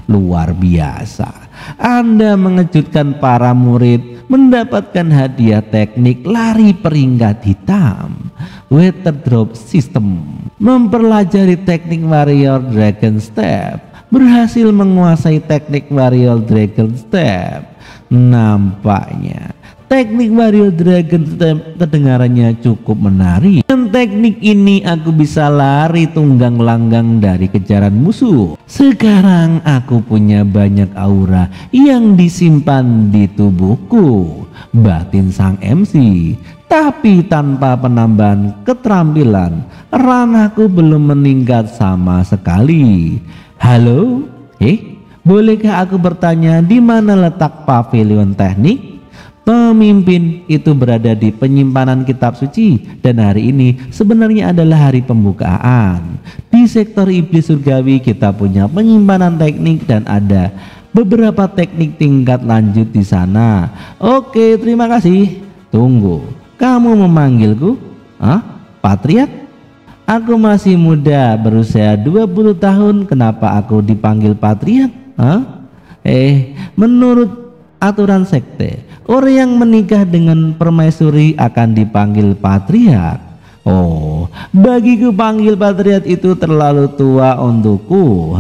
Luar biasa. Anda mengejutkan para murid mendapatkan hadiah teknik lari peringkat hitam. Water drop system. Mempelajari teknik warrior dragon step. Berhasil menguasai teknik warrior dragon step. Nampaknya teknik warrior dragon step kedengarannya cukup menarik. Dengan teknik ini aku bisa lari tunggang langgang dari kejaran musuh. Sekarang aku punya banyak aura yang disimpan di tubuhku. Batin sang MC. Tapi tanpa penambahan keterampilan, ranahku belum meningkat sama sekali. Halo? Bolehkah aku bertanya di mana letak pavilion teknik? Pemimpin itu berada di penyimpanan kitab suci dan hari ini sebenarnya adalah hari pembukaan. Di sektor iblis surgawi kita punya penyimpanan teknik dan ada beberapa teknik tingkat lanjut di sana. Oke, terima kasih. Tunggu, kamu memanggilku? Patriot? Aku masih muda, berusia 20 tahun. Kenapa aku dipanggil Patriot? Hah? Menurut aturan sekte, orang yang menikah dengan permaisuri akan dipanggil patriark. Oh, bagiku panggil patriark itu terlalu tua untukku.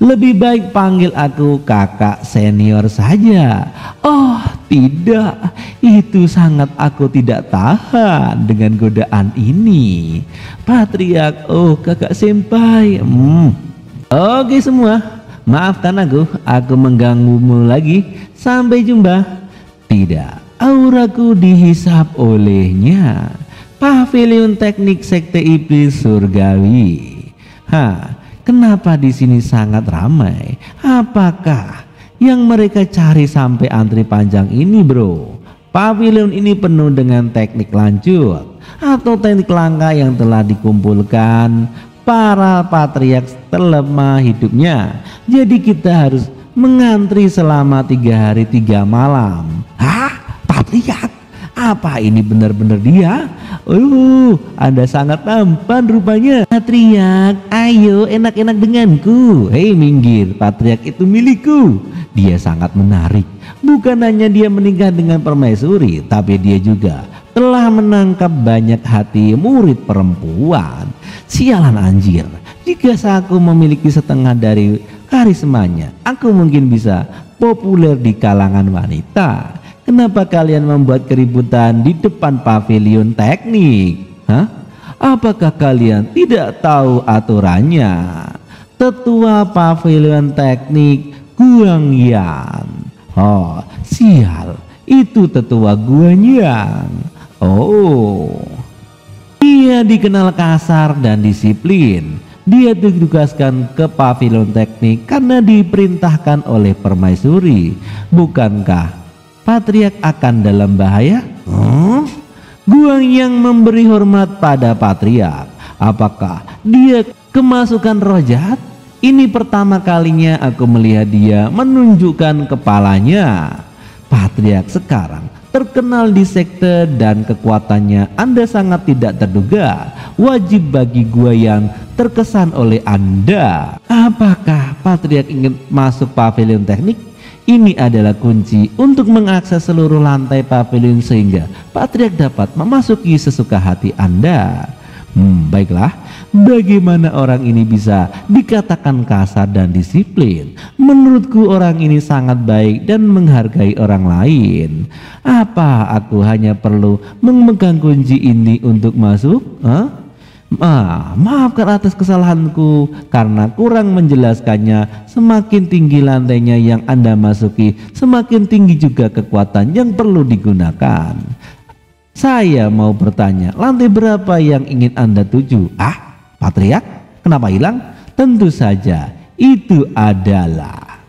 Lebih baik panggil aku kakak senior saja. Oh tidak, itu sangat aku tidak tahan dengan godaan ini. Patriark, oh kakak senpai. Oke semua, maafkan aku mengganggumu lagi. Sampai jumpa. Tidak, auraku dihisap olehnya. Pavilion teknik sekte iblis surgawi. Kenapa di sini sangat ramai? Apakah yang mereka cari sampai antri panjang ini, bro? Pavilion ini penuh dengan teknik lanjut atau teknik langka yang telah dikumpulkan para patriark terlemah hidupnya. Jadi kita harus mengantri selama 3 hari 3 malam. Patriark? Apa ini benar-benar dia? Anda sangat tampan rupanya. Patriark, ayo enak-enak denganku. Hei minggir, patriark itu milikku. Dia sangat menarik. Bukan hanya dia menikah dengan permaisuri, tapi dia juga telah menangkap banyak hati murid perempuan. Sialan anjir, jika aku memiliki setengah dari karismanya, aku mungkin bisa populer di kalangan wanita. Kenapa kalian membuat keributan di depan pavilion teknik? Apakah kalian tidak tahu aturannya? Tetua pavilion teknik Guang Yan. Oh, sial, itu tetua Guang Yan. Oh, dia dikenal kasar dan disiplin. Dia ditugaskan ke pavilion teknik karena diperintahkan oleh permaisuri. Bukankah patriark akan dalam bahaya? Guang yang memberi hormat pada patriark. Apakah dia kemasukan roh jahat? Ini pertama kalinya aku melihat dia menunjukkan kepalanya. Patriark sekarang terkenal di sekte dan kekuatannya Anda sangat tidak terduga. Wajib bagi gua yang terkesan oleh Anda. Apakah patriark ingin masuk pavilion teknik? Ini adalah kunci untuk mengakses seluruh lantai pavilion sehingga patriark dapat memasuki sesuka hati Anda. Baiklah, bagaimana orang ini bisa dikatakan kasar dan disiplin? Menurutku orang ini sangat baik dan menghargai orang lain. Apa aku hanya perlu memegang kunci ini untuk masuk? Maafkan atas kesalahanku karena kurang menjelaskannya. Semakin tinggi lantainya yang Anda masuki, semakin tinggi juga kekuatan yang perlu digunakan. Saya mau bertanya, lantai berapa yang ingin Anda tuju? Patriark, kenapa hilang? Tentu saja itu adalah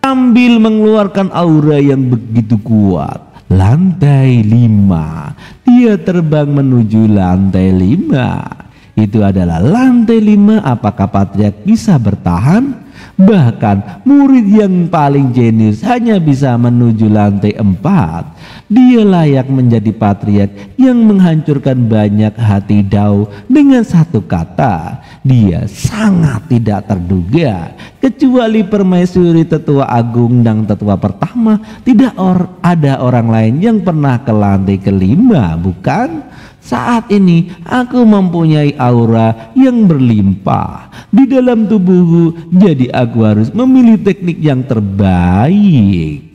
sambil mengeluarkan aura yang begitu kuat. Lantai 5. Dia terbang menuju lantai 5. Itu adalah lantai 5. Apakah patriark bisa bertahan? Bahkan murid yang paling jenius hanya bisa menuju lantai 4. Dia layak menjadi patriark yang menghancurkan banyak hati Dao. Dengan satu kata, dia sangat tidak terduga. Kecuali permaisuri tetua agung dan tetua pertama, tidak ada orang lain yang pernah ke lantai ke-5, bukan? Saat ini aku mempunyai aura yang berlimpah di dalam tubuhku, jadi aku harus memilih teknik yang terbaik.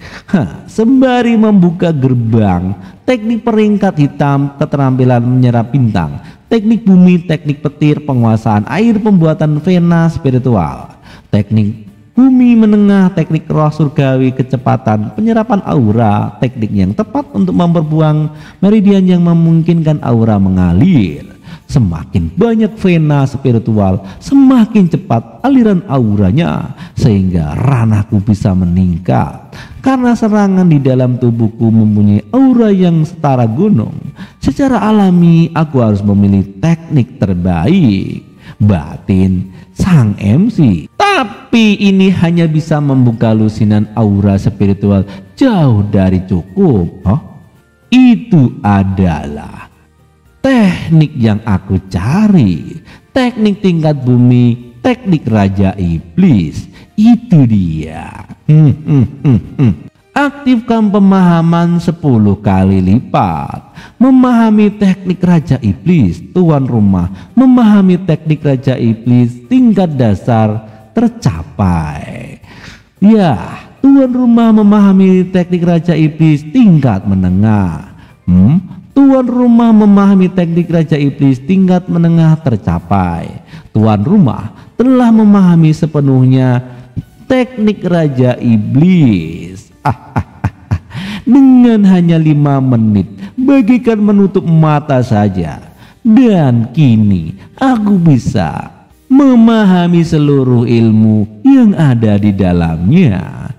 Sembari membuka gerbang, teknik peringkat hitam, keterampilan menyerap bintang, teknik bumi, teknik petir, penguasaan air, pembuatan vena spiritual, teknik bumi menengah, teknik roh surgawi, kecepatan penyerapan aura, teknik yang tepat untuk memperbuang meridian yang memungkinkan aura mengalir. Semakin banyak vena spiritual, semakin cepat aliran auranya sehingga ranahku bisa meningkat. Karena serangan di dalam tubuhku mempunyai aura yang setara gunung, secara alami aku harus memilih teknik terbaik. Batin sang MC. Tapi ini hanya bisa membuka lusinan aura spiritual jauh dari cukup. Itu adalah teknik yang aku cari. Teknik tingkat bumi, teknik raja iblis. Itu dia. Aktifkan pemahaman 10 kali lipat. Memahami teknik Raja Iblis, tuan rumah memahami teknik Raja Iblis tingkat dasar tercapai. Ya, tuan rumah memahami teknik Raja Iblis tingkat menengah. Tuan rumah memahami teknik Raja Iblis tingkat menengah tercapai. Tuan rumah telah memahami sepenuhnya teknik Raja Iblis. Dengan hanya 5 menit, bagikan menutup mata saja. Dan kini aku bisa memahami seluruh ilmu yang ada di dalamnya.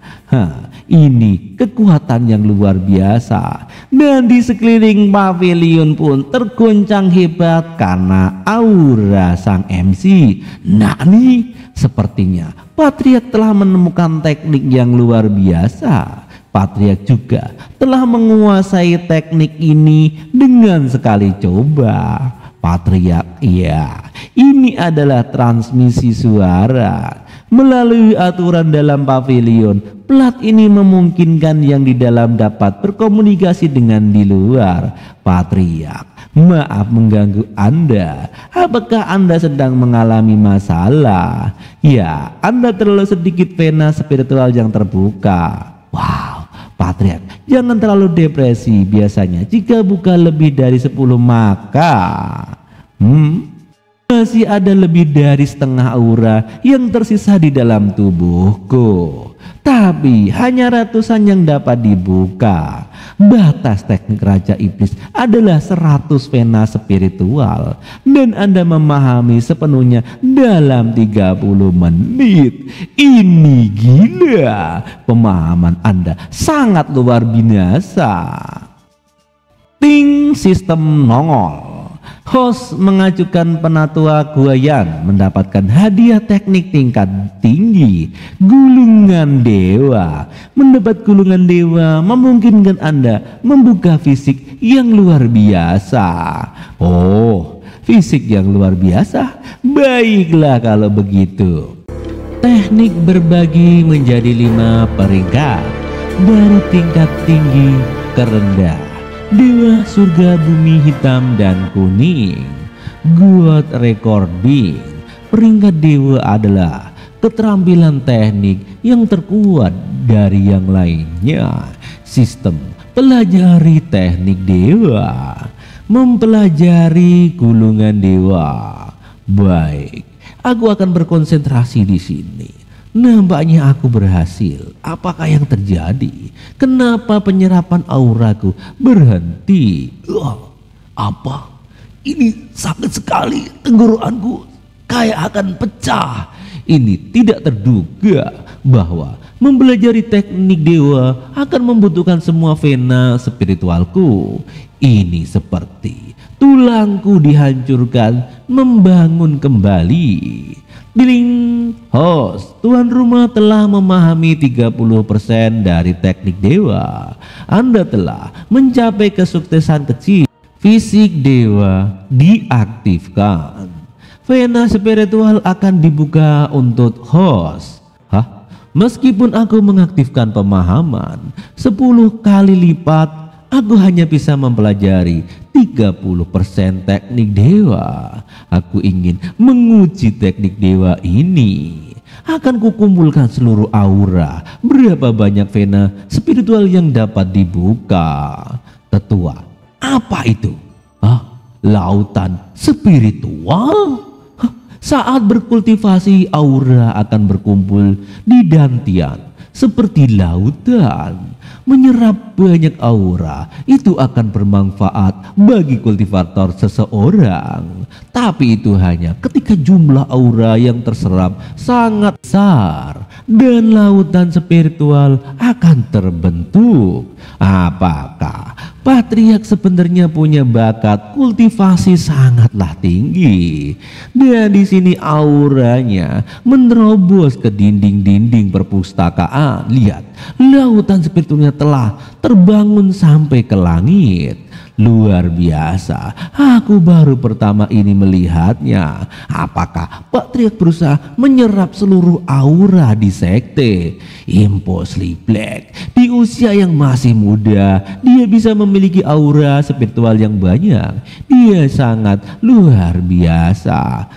Ini kekuatan yang luar biasa. Dan di sekeliling pavilion pun tergoncang hebat karena aura sang MC. Nah nih, sepertinya Patriark telah menemukan teknik yang luar biasa. Patriark juga telah menguasai teknik ini dengan sekali coba. Patriark, ya, ini adalah transmisi suara. Melalui aturan dalam pavilion, plat ini memungkinkan yang di dalam dapat berkomunikasi dengan di luar. Patriark, maaf mengganggu Anda. Apakah Anda sedang mengalami masalah? Ya, Anda terlalu sedikit vena spiritual yang terbuka. Wow, Patriark, jangan terlalu depresi. Biasanya jika buka lebih dari 10 maka masih ada lebih dari setengah aura yang tersisa di dalam tubuhku. Tapi hanya ratusan yang dapat dibuka. Batas teknik Raja Iblis adalah 100 vena spiritual. Dan Anda memahami sepenuhnya dalam 30 menit. Ini gila. Pemahaman Anda sangat luar biasa. Ting, sistem nongol. Host mengajukan penatua Guayan mendapatkan hadiah teknik tingkat tinggi, gulungan dewa. Mendapat gulungan dewa memungkinkan Anda membuka fisik yang luar biasa. Oh, fisik yang luar biasa? Baiklah kalau begitu. Teknik berbagi menjadi 5 peringkat dari tingkat tinggi ke rendah. Dewa surga bumi hitam dan kuning. Good recording. Peringkat dewa adalah keterampilan teknik yang terkuat dari yang lainnya. Sistem pelajari teknik dewa. Mempelajari gulungan dewa. Baik, aku akan berkonsentrasi di sini. Nampaknya aku berhasil. Apakah yang terjadi? Kenapa penyerapan auraku berhenti? Apa? Ini sakit sekali. Tenggorokanku kayak akan pecah. Ini tidak terduga bahwa mempelajari teknik dewa akan membutuhkan semua vena spiritualku. Ini seperti tulangku dihancurkan, membangun kembali. Diling, host, tuan rumah telah memahami 30% dari teknik dewa. Anda telah mencapai kesuksesan kecil. Fisik dewa diaktifkan. Vena spiritual akan dibuka untuk host. Meskipun aku mengaktifkan pemahaman 10 kali lipat, aku hanya bisa mempelajari 30% teknik dewa. Aku ingin menguji teknik dewa ini. Akan kukumpulkan seluruh aura. Berapa banyak vena spiritual yang dapat dibuka? Tetua, apa itu? Lautan spiritual? Saat berkultivasi, aura akan berkumpul di dantian seperti lautan. Menyerap banyak aura itu akan bermanfaat bagi kultivator seseorang. Tapi itu hanya ketika jumlah aura yang terserap sangat besar dan lautan spiritual akan terbentuk. Apakah Patriark sebenarnya punya bakat kultivasi sangatlah tinggi? Dan di sini auranya menerobos ke dinding-dinding perpustakaan. Lihat, lautan spiritualnya telah terbangun sampai ke langit. luar biasa. Aku baru pertama ini melihatnya. Apakah Pak Triak berusaha menyerap seluruh aura di sekte Imposli Black? Di usia yang masih muda, dia bisa memiliki aura spiritual yang banyak. Dia sangat luar biasa.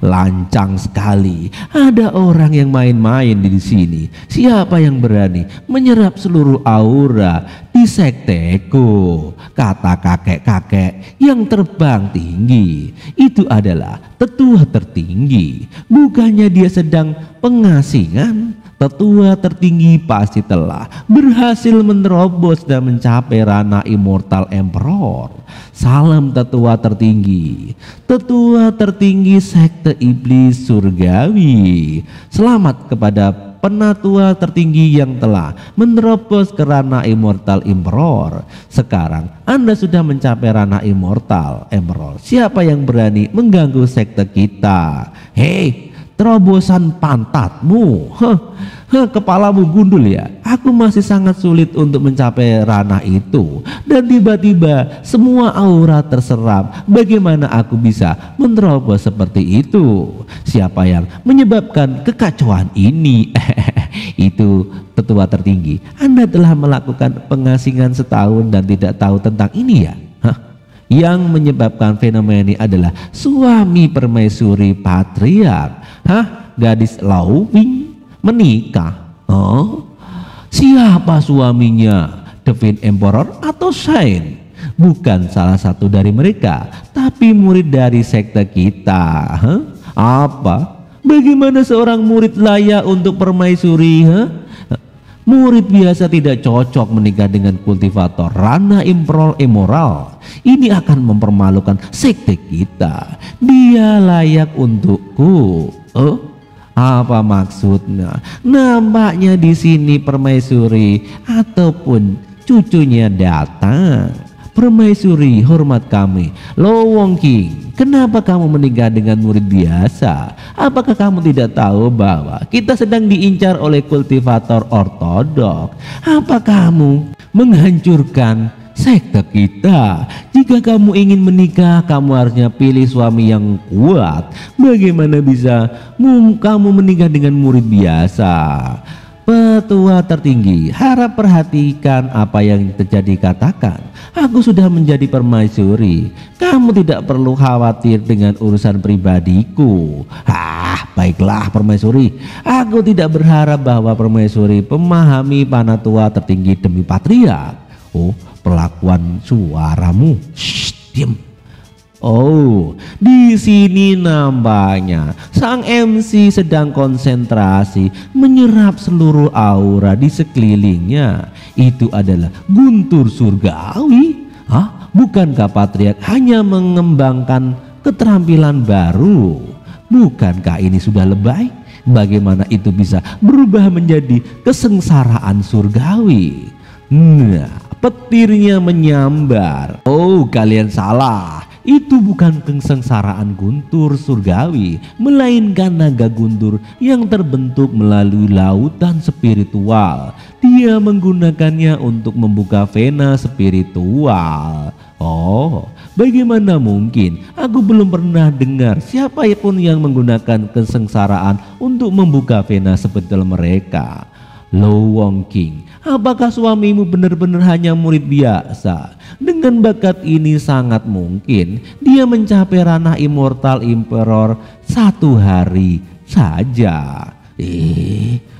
Lancang sekali. Ada orang yang main-main di sini. Siapa yang berani menyerap seluruh aura di sekteku? Kata kakek-kakek yang terbang tinggi. Itu adalah tetua tertinggi. Bukannya dia sedang pengasingan. Tetua tertinggi pasti telah berhasil menerobos dan mencapai ranah Immortal Emperor. Salam tetua tertinggi. Tetua tertinggi sekte iblis surgawi. Selamat kepada penatua tertinggi yang telah menerobos ke ranah Immortal Emperor. Sekarang Anda sudah mencapai ranah Immortal Emperor. Siapa yang berani mengganggu sekte kita? Hei, terobosan pantatmu, kepalamu gundul ya. Aku masih sangat sulit untuk mencapai ranah itu. Dan tiba-tiba semua aura terserap. Bagaimana aku bisa menerobos seperti itu? Siapa yang menyebabkan kekacauan ini? Itu tetua tertinggi. Anda telah melakukan pengasingan setahun dan tidak tahu tentang ini ya? Yang menyebabkan fenomena ini adalah suami permaisuri Patriark. Gadis Lauwing menikah. Siapa suaminya? Divine Emperor atau Shine? Bukan salah satu dari mereka, tapi murid dari sekte kita. Apa? Bagaimana seorang murid layak untuk permaisuri? Murid biasa tidak cocok menikah dengan kultivator ranah immoral. Ini akan mempermalukan sekte kita. Dia layak untukku. Apa maksudnya? Nampaknya di sini permaisuri ataupun cucunya datang. Permaisuri, hormat kami. Lo Wong King, kenapa kamu menikah dengan murid biasa? Apakah kamu tidak tahu bahwa kita sedang diincar oleh kultivator ortodok? Apa kamu menghancurkan sekte kita? Jika kamu ingin menikah, kamu harusnya pilih suami yang kuat. Bagaimana bisa kamu menikah dengan murid biasa? Petua tertinggi, harap perhatikan apa yang terjadi. Katakan, aku sudah menjadi permaisuri. Kamu tidak perlu khawatir dengan urusan pribadiku. Baiklah permaisuri. Aku tidak berharap bahwa permaisuri memahami panatua tertinggi demi Patriark. Perlakuan suaramu. Diam. Di sini nampaknya sang MC sedang konsentrasi menyerap seluruh aura di sekelilingnya. Itu adalah guntur surgawi. Bukankah Patriark hanya mengembangkan keterampilan baru? Bukankah ini sudah lebay? Bagaimana itu bisa berubah menjadi kesengsaraan surgawi? Petirnya menyambar. Kalian salah. Itu bukan kesengsaraan guntur surgawi, melainkan naga guntur yang terbentuk melalui lautan spiritual. Dia menggunakannya untuk membuka vena spiritual. Bagaimana mungkin? Aku belum pernah dengar siapa pun yang menggunakan kesengsaraan untuk membuka vena spiritual mereka. Lo Wong King, apakah suamimu benar-benar hanya murid biasa? Dengan bakat ini sangat mungkin dia mencapai ranah Immortal Emperor satu hari saja.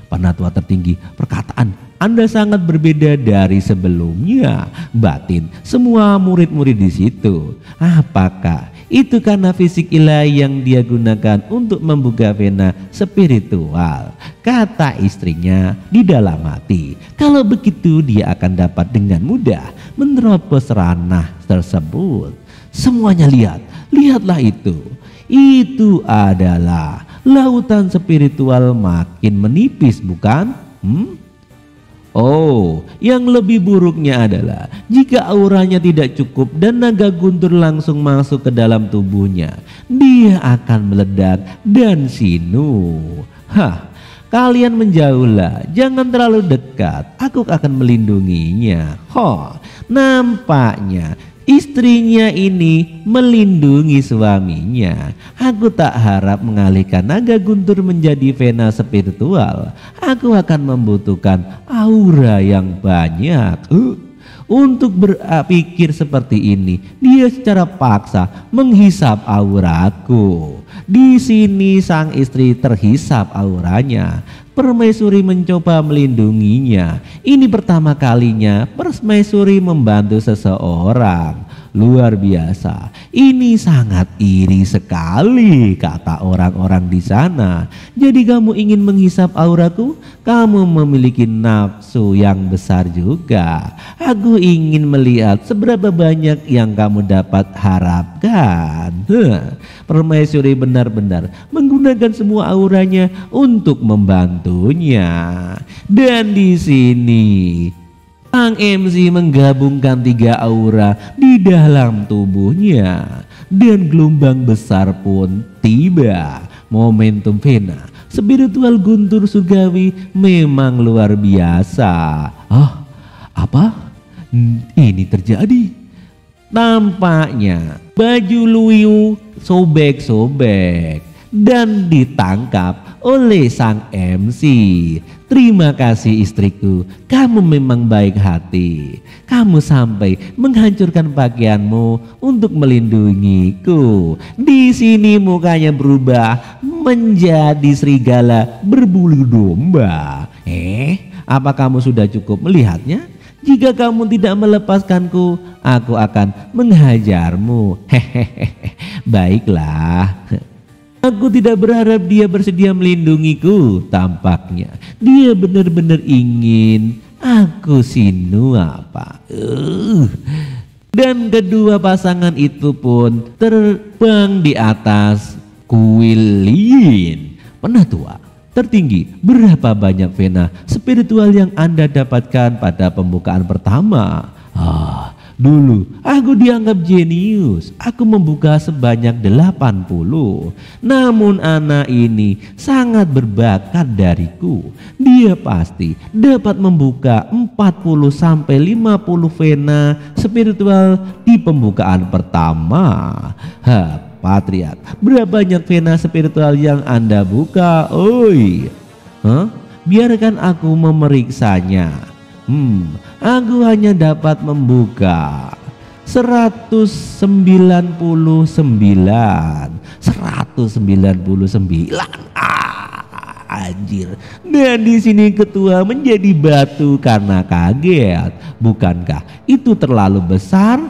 Penatua tertinggi, perkataan Anda sangat berbeda dari sebelumnya. Batin semua murid-murid di situ. Apakah itu karena fisik ilahi yang dia gunakan untuk membuka vena spiritual? Kata istrinya di dalam hati. Kalau begitu dia akan dapat dengan mudah menerobos ranah tersebut. Semuanya lihatlah itu. Itu adalah lautan spiritual makin menipis, bukan? Yang lebih buruknya adalah jika auranya tidak cukup dan naga guntur langsung masuk ke dalam tubuhnya, dia akan meledak dan sinu. Kalian menjauhlah, jangan terlalu dekat. Aku akan melindunginya. Nampaknya istrinya ini melindungi suaminya. Aku tak harap mengalihkan naga guntur menjadi vena spiritual. Aku akan membutuhkan aura yang banyak. Untuk berpikir seperti ini, dia secara paksa menghisap auraku. Di sini sang istri terhisap auranya. Permaisuri mencoba melindunginya. Ini pertama kalinya Permaisuri membantu seseorang. Luar biasa. Ini sangat iri sekali, kata orang-orang di sana. Jadi kamu ingin menghisap auraku? Kamu memiliki nafsu yang besar juga. Aku ingin melihat seberapa banyak yang kamu dapat harapkan. Permaisuri benar-benar menggunakan semua auranya untuk membantunya. Dan di sini sang MC menggabungkan 3 aura di dalam tubuhnya dan gelombang besar pun tiba. Momentum vena spiritual guntur surgawi memang luar biasa. Apa? Ini terjadi. Tampaknya baju Luyu sobek-sobek dan ditangkap oleh sang MC. Terima kasih istriku, kamu memang baik hati. Kamu sampai menghancurkan pakaianmu untuk melindungiku. Di sini mukanya berubah menjadi serigala berbulu domba. Apa kamu sudah cukup melihatnya? Jika kamu tidak melepaskanku, aku akan menghajarmu. Baiklah. Aku tidak berharap dia bersedia melindungiku. Tampaknya dia benar-benar ingin aku apa. Dan kedua pasangan itu pun terbang di atas kuil lilin. Penatua tertinggi, berapa banyak vena spiritual yang Anda dapatkan pada pembukaan pertama? Dulu aku dianggap jenius. Aku membuka sebanyak 80. Namun anak ini sangat berbakat dariku. Dia pasti dapat membuka 40 sampai 50 vena spiritual di pembukaan pertama. Patriark, berapa banyak vena spiritual yang Anda buka? Biarkan aku memeriksanya. Aku hanya dapat membuka 199. Anjir. Dan di sini ketua menjadi batu karena kaget. Bukankah itu terlalu besar?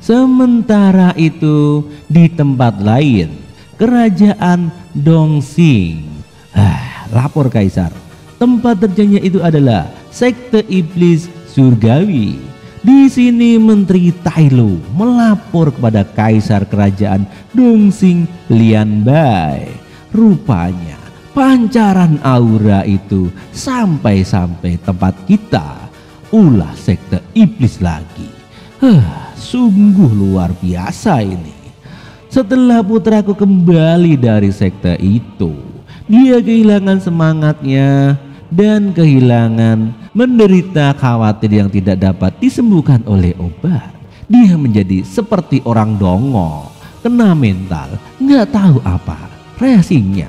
Sementara itu di tempat lain, kerajaan Dongxing. Lapor Kaisar. Tempat terjadinya itu adalah sekte iblis surgawi. Di sini Menteri Tailu melapor kepada Kaisar Kerajaan Dongxing Lianbai. Rupanya pancaran aura itu sampai tempat kita. Ulah sekte iblis lagi. Sungguh luar biasa ini. Setelah putraku kembali dari sekte itu, dia kehilangan semangatnya dan kehilangan menderita khawatir yang tidak dapat disembuhkan oleh obat. Dia menjadi seperti orang dongo, kena mental, nggak tahu apa reaksinya.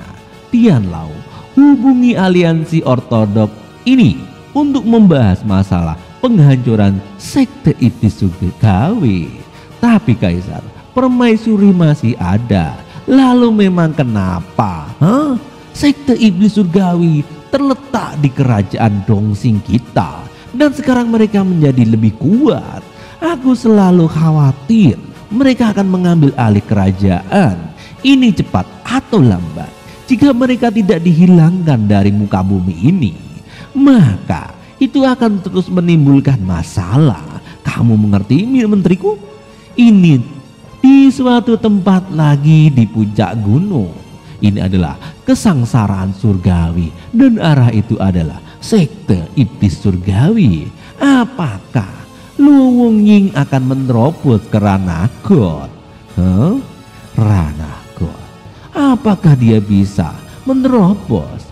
Tian Lao hubungi aliansi ortodok ini untuk membahas masalah penghancuran sekte iblis surgawi. Tapi Kaisar, permaisuri masih ada. Lalu memang kenapa? Sekte iblis surgawi terletak di kerajaan Dongxing kita, dan sekarang mereka menjadi lebih kuat. Aku selalu khawatir mereka akan mengambil alih kerajaan ini cepat atau lambat. Jika mereka tidak dihilangkan dari muka bumi ini, maka itu akan terus menimbulkan masalah. Kamu mengerti, menteriku? Ini di suatu tempat lagi di puncak gunung. Ini adalah kesengsaraan surgawi, dan arah itu adalah sekte iblis surgawi. Apakah Lu Wongying akan menerobos ke Ranakot? Ranakot? Apakah dia bisa menerobos?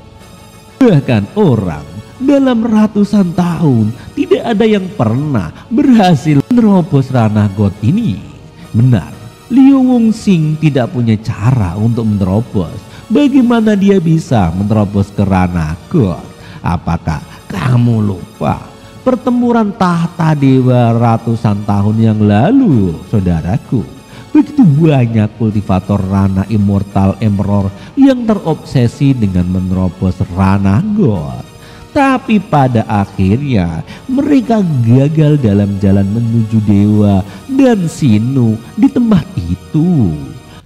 Bahkan orang dalam ratusan tahun tidak ada yang pernah berhasil menerobos ranah God ini. Benar, Liu Wongxing tidak punya cara untuk menerobos. Bagaimana dia bisa menerobos ke ranah God? Apakah kamu lupa pertempuran tahta dewa ratusan tahun yang lalu, saudaraku? Begitu banyak kultivator ranah immortal Emperor yang terobsesi dengan menerobos ranah God. Tapi pada akhirnya mereka gagal dalam jalan menuju dewa dan Sinu di tempat itu.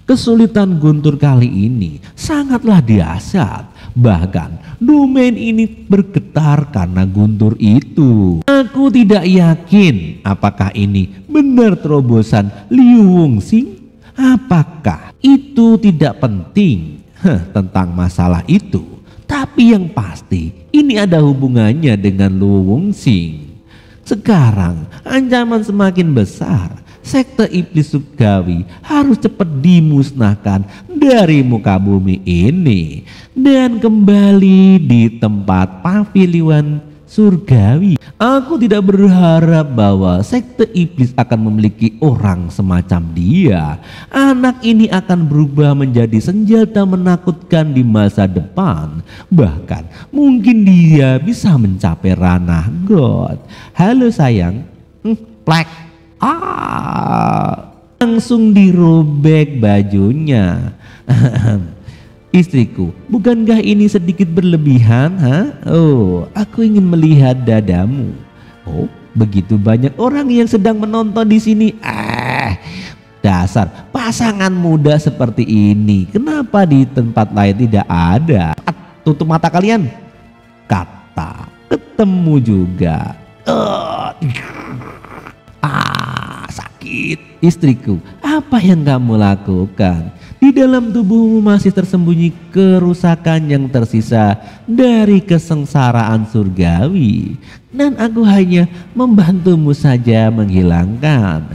Kesulitan Guntur kali ini sangatlah dahsyat. Bahkan domain ini bergetar karena Guntur itu. Aku tidak yakin apakah ini benar terobosan Liu Wongxing. Apakah itu tidak penting tentang masalah itu. Tapi yang pasti ini ada hubungannya dengan Liu Wongxing. Sekarang ancaman semakin besar. Sekte iblis surgawi harus cepat dimusnahkan dari muka bumi ini dan kembali di tempat pavilion surgawi. Aku tidak berharap bahwa sekte iblis akan memiliki orang semacam dia. Anak ini akan berubah menjadi senjata menakutkan di masa depan. Bahkan mungkin dia bisa mencapai ranah God. Halo sayang. Plek. Langsung dirobek bajunya. Istriku, bukankah ini sedikit berlebihan? Oh, aku ingin melihat dadamu. Oh, begitu banyak orang yang sedang menonton di sini. Dasar pasangan muda seperti ini. Kenapa di tempat lain tidak ada? Tutup mata kalian. Kata ketemu juga. Sakit. Istriku, apa yang kamu lakukan? Di dalam tubuhmu masih tersembunyi kerusakan yang tersisa dari kesengsaraan surgawi. Dan aku hanya membantumu saja menghilangkan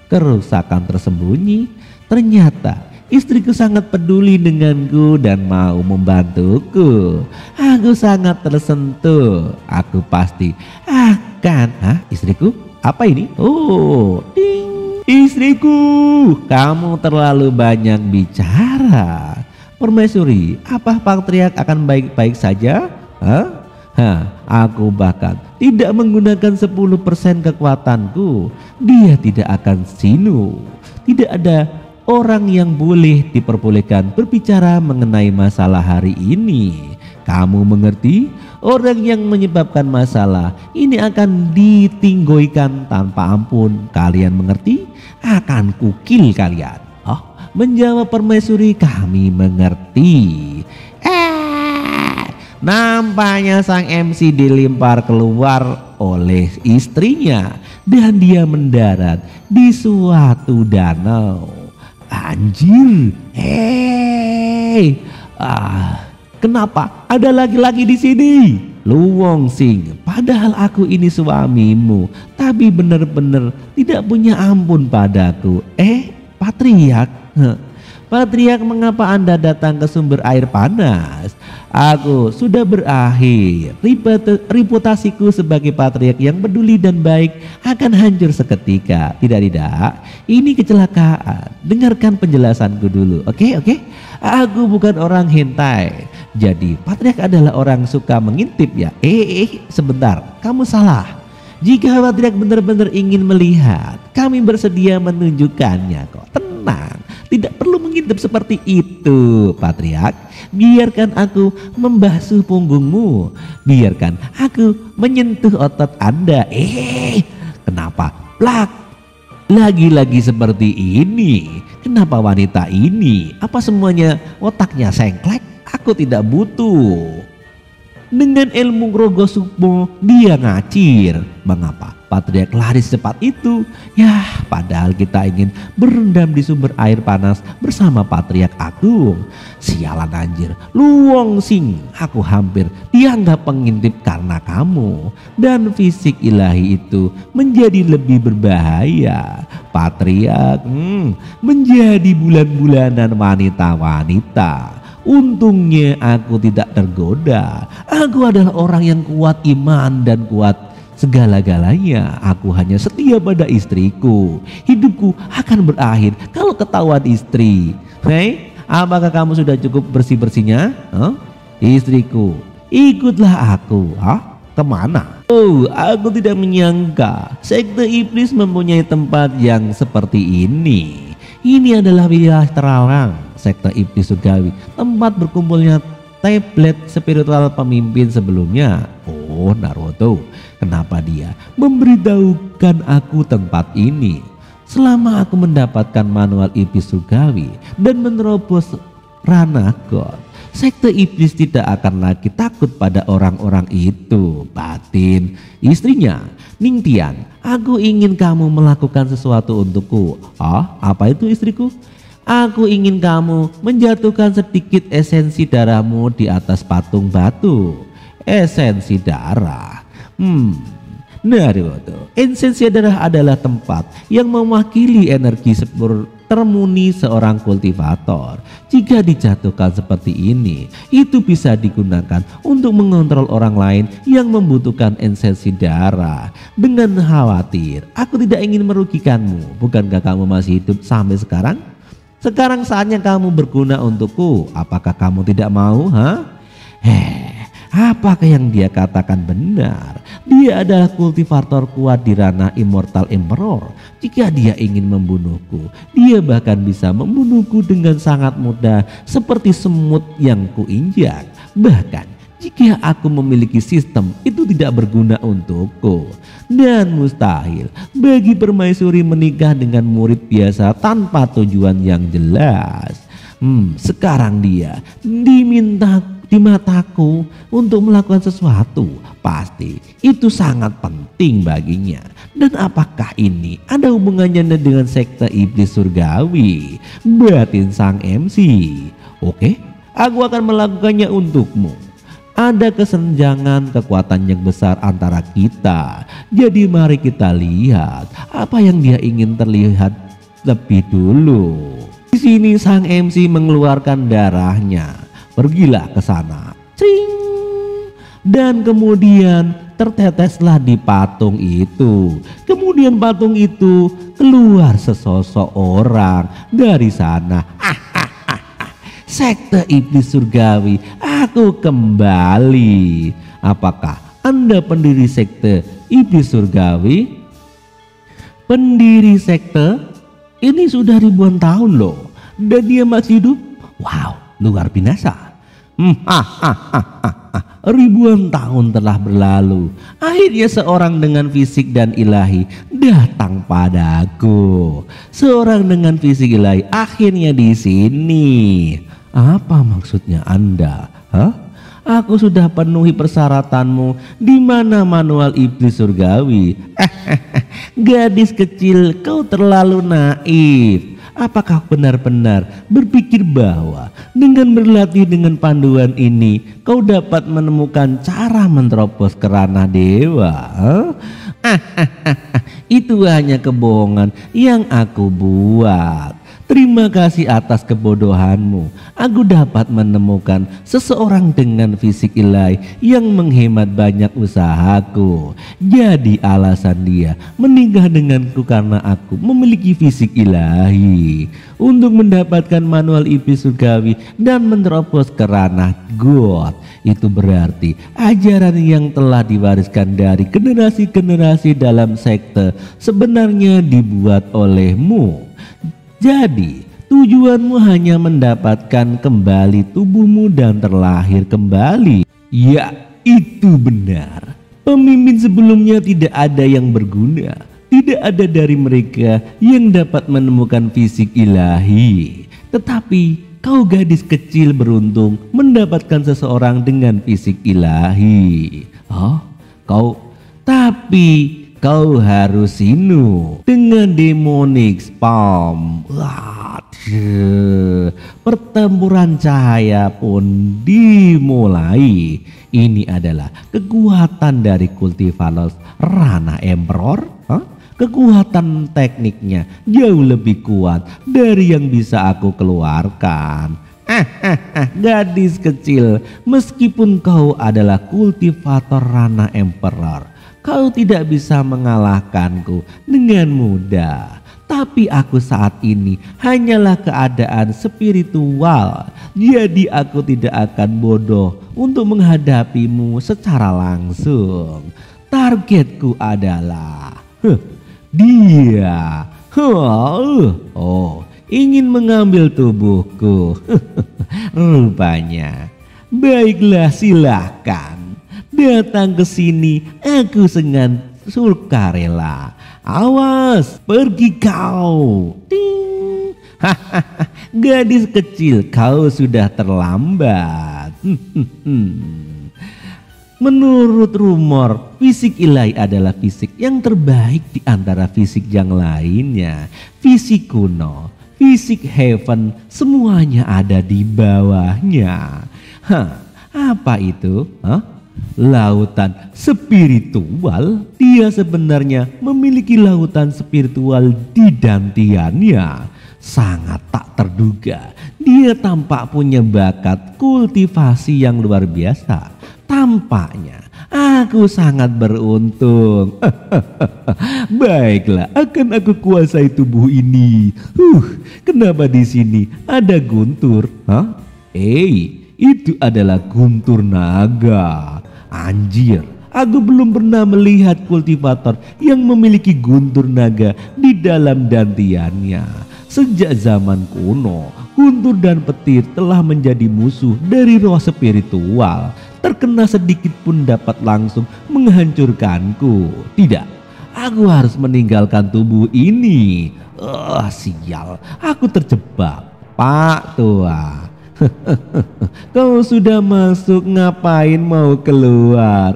kerusakan tersembunyi. Ternyata istriku sangat peduli denganku dan mau membantuku. Aku sangat tersentuh. Aku pasti akan. Istriku? Apa ini? Oh, ding. Istriku, kamu terlalu banyak bicara. Permaisuri, apa Patriark akan baik-baik saja? Aku bahkan tidak menggunakan 10% kekuatanku. Dia tidak akan Sinu. Tidak ada orang yang boleh diperbolehkan berbicara mengenai masalah hari ini. Kamu mengerti? Orang yang menyebabkan masalah ini akan ditinggoikan tanpa ampun. Kalian mengerti? Akan kukil kalian. Menjawab permaisuri, kami mengerti. Nampaknya sang MC dilempar keluar oleh istrinya dan dia mendarat di suatu danau. Anjir. Kenapa ada laki-laki di sini? Liu Wongxing, padahal aku ini suamimu, tapi benar-benar tidak punya ampun padaku. Patriark, Patriark, mengapa Anda datang ke sumber air panas? Aku sudah berakhir. Reputasiku sebagai Patriark yang peduli dan baik akan hancur seketika. Tidak, ini kecelakaan. Dengarkan penjelasanku dulu, oke? Aku bukan orang hentai. Jadi Patriark adalah orang suka mengintip ya? Sebentar, kamu salah. Jika Patriark benar-benar ingin melihat, kami bersedia menunjukkannya kok. Tenang, tidak perlu mengintip seperti itu, Patriark. Biarkan aku membasuh punggungmu. Biarkan aku menyentuh otot Anda. Kenapa? Lagi-lagi seperti ini. Kenapa wanita ini? Apa semuanya otaknya sengklek? Aku tidak butuh. Dengan ilmu Rogo Sukmo dia ngacir. Mengapa Patriark lari secepat itu? Padahal kita ingin berendam di sumber air panas bersama Patriark Agung. Sialan anjir, Liu Wongxing, aku hampir dianggap pengintip karena kamu. Dan fisik ilahi itu menjadi lebih berbahaya. Patriark menjadi bulan-bulanan wanita-wanita. Untungnya aku tidak tergoda. Aku adalah orang yang kuat iman dan kuat segala-galanya. Aku hanya setia pada istriku. Hidupku akan berakhir kalau ketahuan istri. Hei, apakah kamu sudah cukup bersih-bersihnya? Istriku, ikutlah aku. Kemana? Oh, aku tidak menyangka sekte iblis mempunyai tempat yang seperti ini. Ini adalah wilayah terlarang sekte iblis surgawi, tempat berkumpulnya tablet spiritual pemimpin sebelumnya. Oh, Naruto, kenapa dia memberitahukan aku tempat ini? Selama aku mendapatkan manual iblis surgawi dan menerobos ranah God, sekte iblis tidak akan lagi takut pada orang-orang itu. Batin, istrinya, Ningtian, aku ingin kamu melakukan sesuatu untukku. Apa itu istriku? Aku ingin kamu menjatuhkan sedikit esensi darahmu di atas patung batu. Esensi darah. Naruto, esensi darah adalah tempat yang mewakili energi termurni seorang kultivator. Jika dijatuhkan seperti ini, itu bisa digunakan untuk mengontrol orang lain yang membutuhkan esensi darah. Dengan khawatir, aku tidak ingin merugikanmu. Bukankah kamu masih hidup sampai sekarang? Sekarang saatnya kamu berguna untukku. Apakah kamu tidak mau? Apakah yang dia katakan benar? Dia adalah kultivator kuat di ranah Immortal Emperor. Jika dia ingin membunuhku, dia bahkan bisa membunuhku dengan sangat mudah seperti semut yang kuinjak. Bahkan jika aku memiliki sistem, itu tidak berguna untukku. Dan mustahil bagi permaisuri menikah dengan murid biasa tanpa tujuan yang jelas. Sekarang dia di mataku untuk melakukan sesuatu. Pasti itu sangat penting baginya. Dan apakah ini ada hubungannya dengan sekte iblis surgawi? Batin sang MC. Oke, aku akan melakukannya untukmu. Ada kesenjangan kekuatan yang besar antara kita. Jadi mari kita lihat apa yang dia ingin terlihat lebih dulu. Di sini sang MC mengeluarkan darahnya. Pergilah ke sana. Cing. Dan kemudian terteteslah di patung itu. Kemudian patung itu keluar sesosok orang dari sana. Sekte iblis surgawi, aku kembali. Apakah Anda pendiri sekte iblis surgawi? Pendiri sekte ini sudah ribuan tahun loh, dan dia masih hidup. Wow, luar biasa. Ribuan tahun telah berlalu. Akhirnya seorang dengan fisik dan ilahi datang padaku. Seorang dengan fisik ilahi akhirnya di sini. Apa maksudnya Anda? Aku sudah penuhi persyaratanmu. Di mana manual iblis surgawi? Gadis kecil, kau terlalu naif. Apakah benar-benar berpikir bahwa dengan berlatih dengan panduan ini kau dapat menemukan cara menerobos ke ranah dewa? Itu hanya kebohongan yang aku buat. Terima kasih atas kebodohanmu. Aku dapat menemukan seseorang dengan fisik ilahi yang menghemat banyak usahaku. Jadi alasan dia menikah denganku karena aku memiliki fisik ilahi. Untuk mendapatkan manual iblis surgawi dan menerobos ke ranah God. Itu berarti ajaran yang telah diwariskan dari generasi-generasi dalam sekte sebenarnya dibuat olehmu. Jadi tujuanmu hanya mendapatkan kembali tubuhmu dan terlahir kembali. Ya, itu benar. Pemimpin sebelumnya tidak ada yang berguna. Tidak ada dari mereka yang dapat menemukan fisik ilahi. Tetapi kau gadis kecil beruntung mendapatkan seseorang dengan fisik ilahi. Kau harus sinu dengan demonic spam. Pertempuran cahaya pun dimulai. Ini adalah kekuatan dari kultivator ranah Emperor. Kekuatan tekniknya jauh lebih kuat dari yang bisa aku keluarkan. Gadis kecil, meskipun kau adalah kultivator Rana Emperor, kau tidak bisa mengalahkanku dengan mudah. Tapi aku saat ini hanyalah keadaan spiritual, jadi aku tidak akan bodoh untuk menghadapimu secara langsung. Targetku adalah dia. Ingin mengambil tubuhku. Rupanya. Baiklah, silakan datang ke sini. Aku dengan sukarela. Awas, pergi kau. Ting. Gadis kecil, kau sudah terlambat. Menurut rumor, fisik ilahi adalah fisik yang terbaik di antara fisik yang lainnya. Fisik kuno, fisik heaven, semuanya ada di bawahnya. Apa itu? Lautan spiritual. Dia sebenarnya memiliki lautan spiritual di dantiannya. Sangat tak terduga. Dia tampak punya bakat kultivasi yang luar biasa. Tampaknya aku sangat beruntung. Baiklah, akan aku kuasai tubuh ini. Kenapa di sini ada guntur? Itu adalah guntur naga. Anjir, aku belum pernah melihat kultivator yang memiliki guntur naga di dalam dantiannya. Sejak zaman kuno, guntur dan petir telah menjadi musuh dari roh spiritual. Terkena sedikit pun dapat langsung menghancurkanku. Tidak, aku harus meninggalkan tubuh ini. Sial, aku terjebak. Pak Tua. Kau sudah masuk, ngapain mau keluar?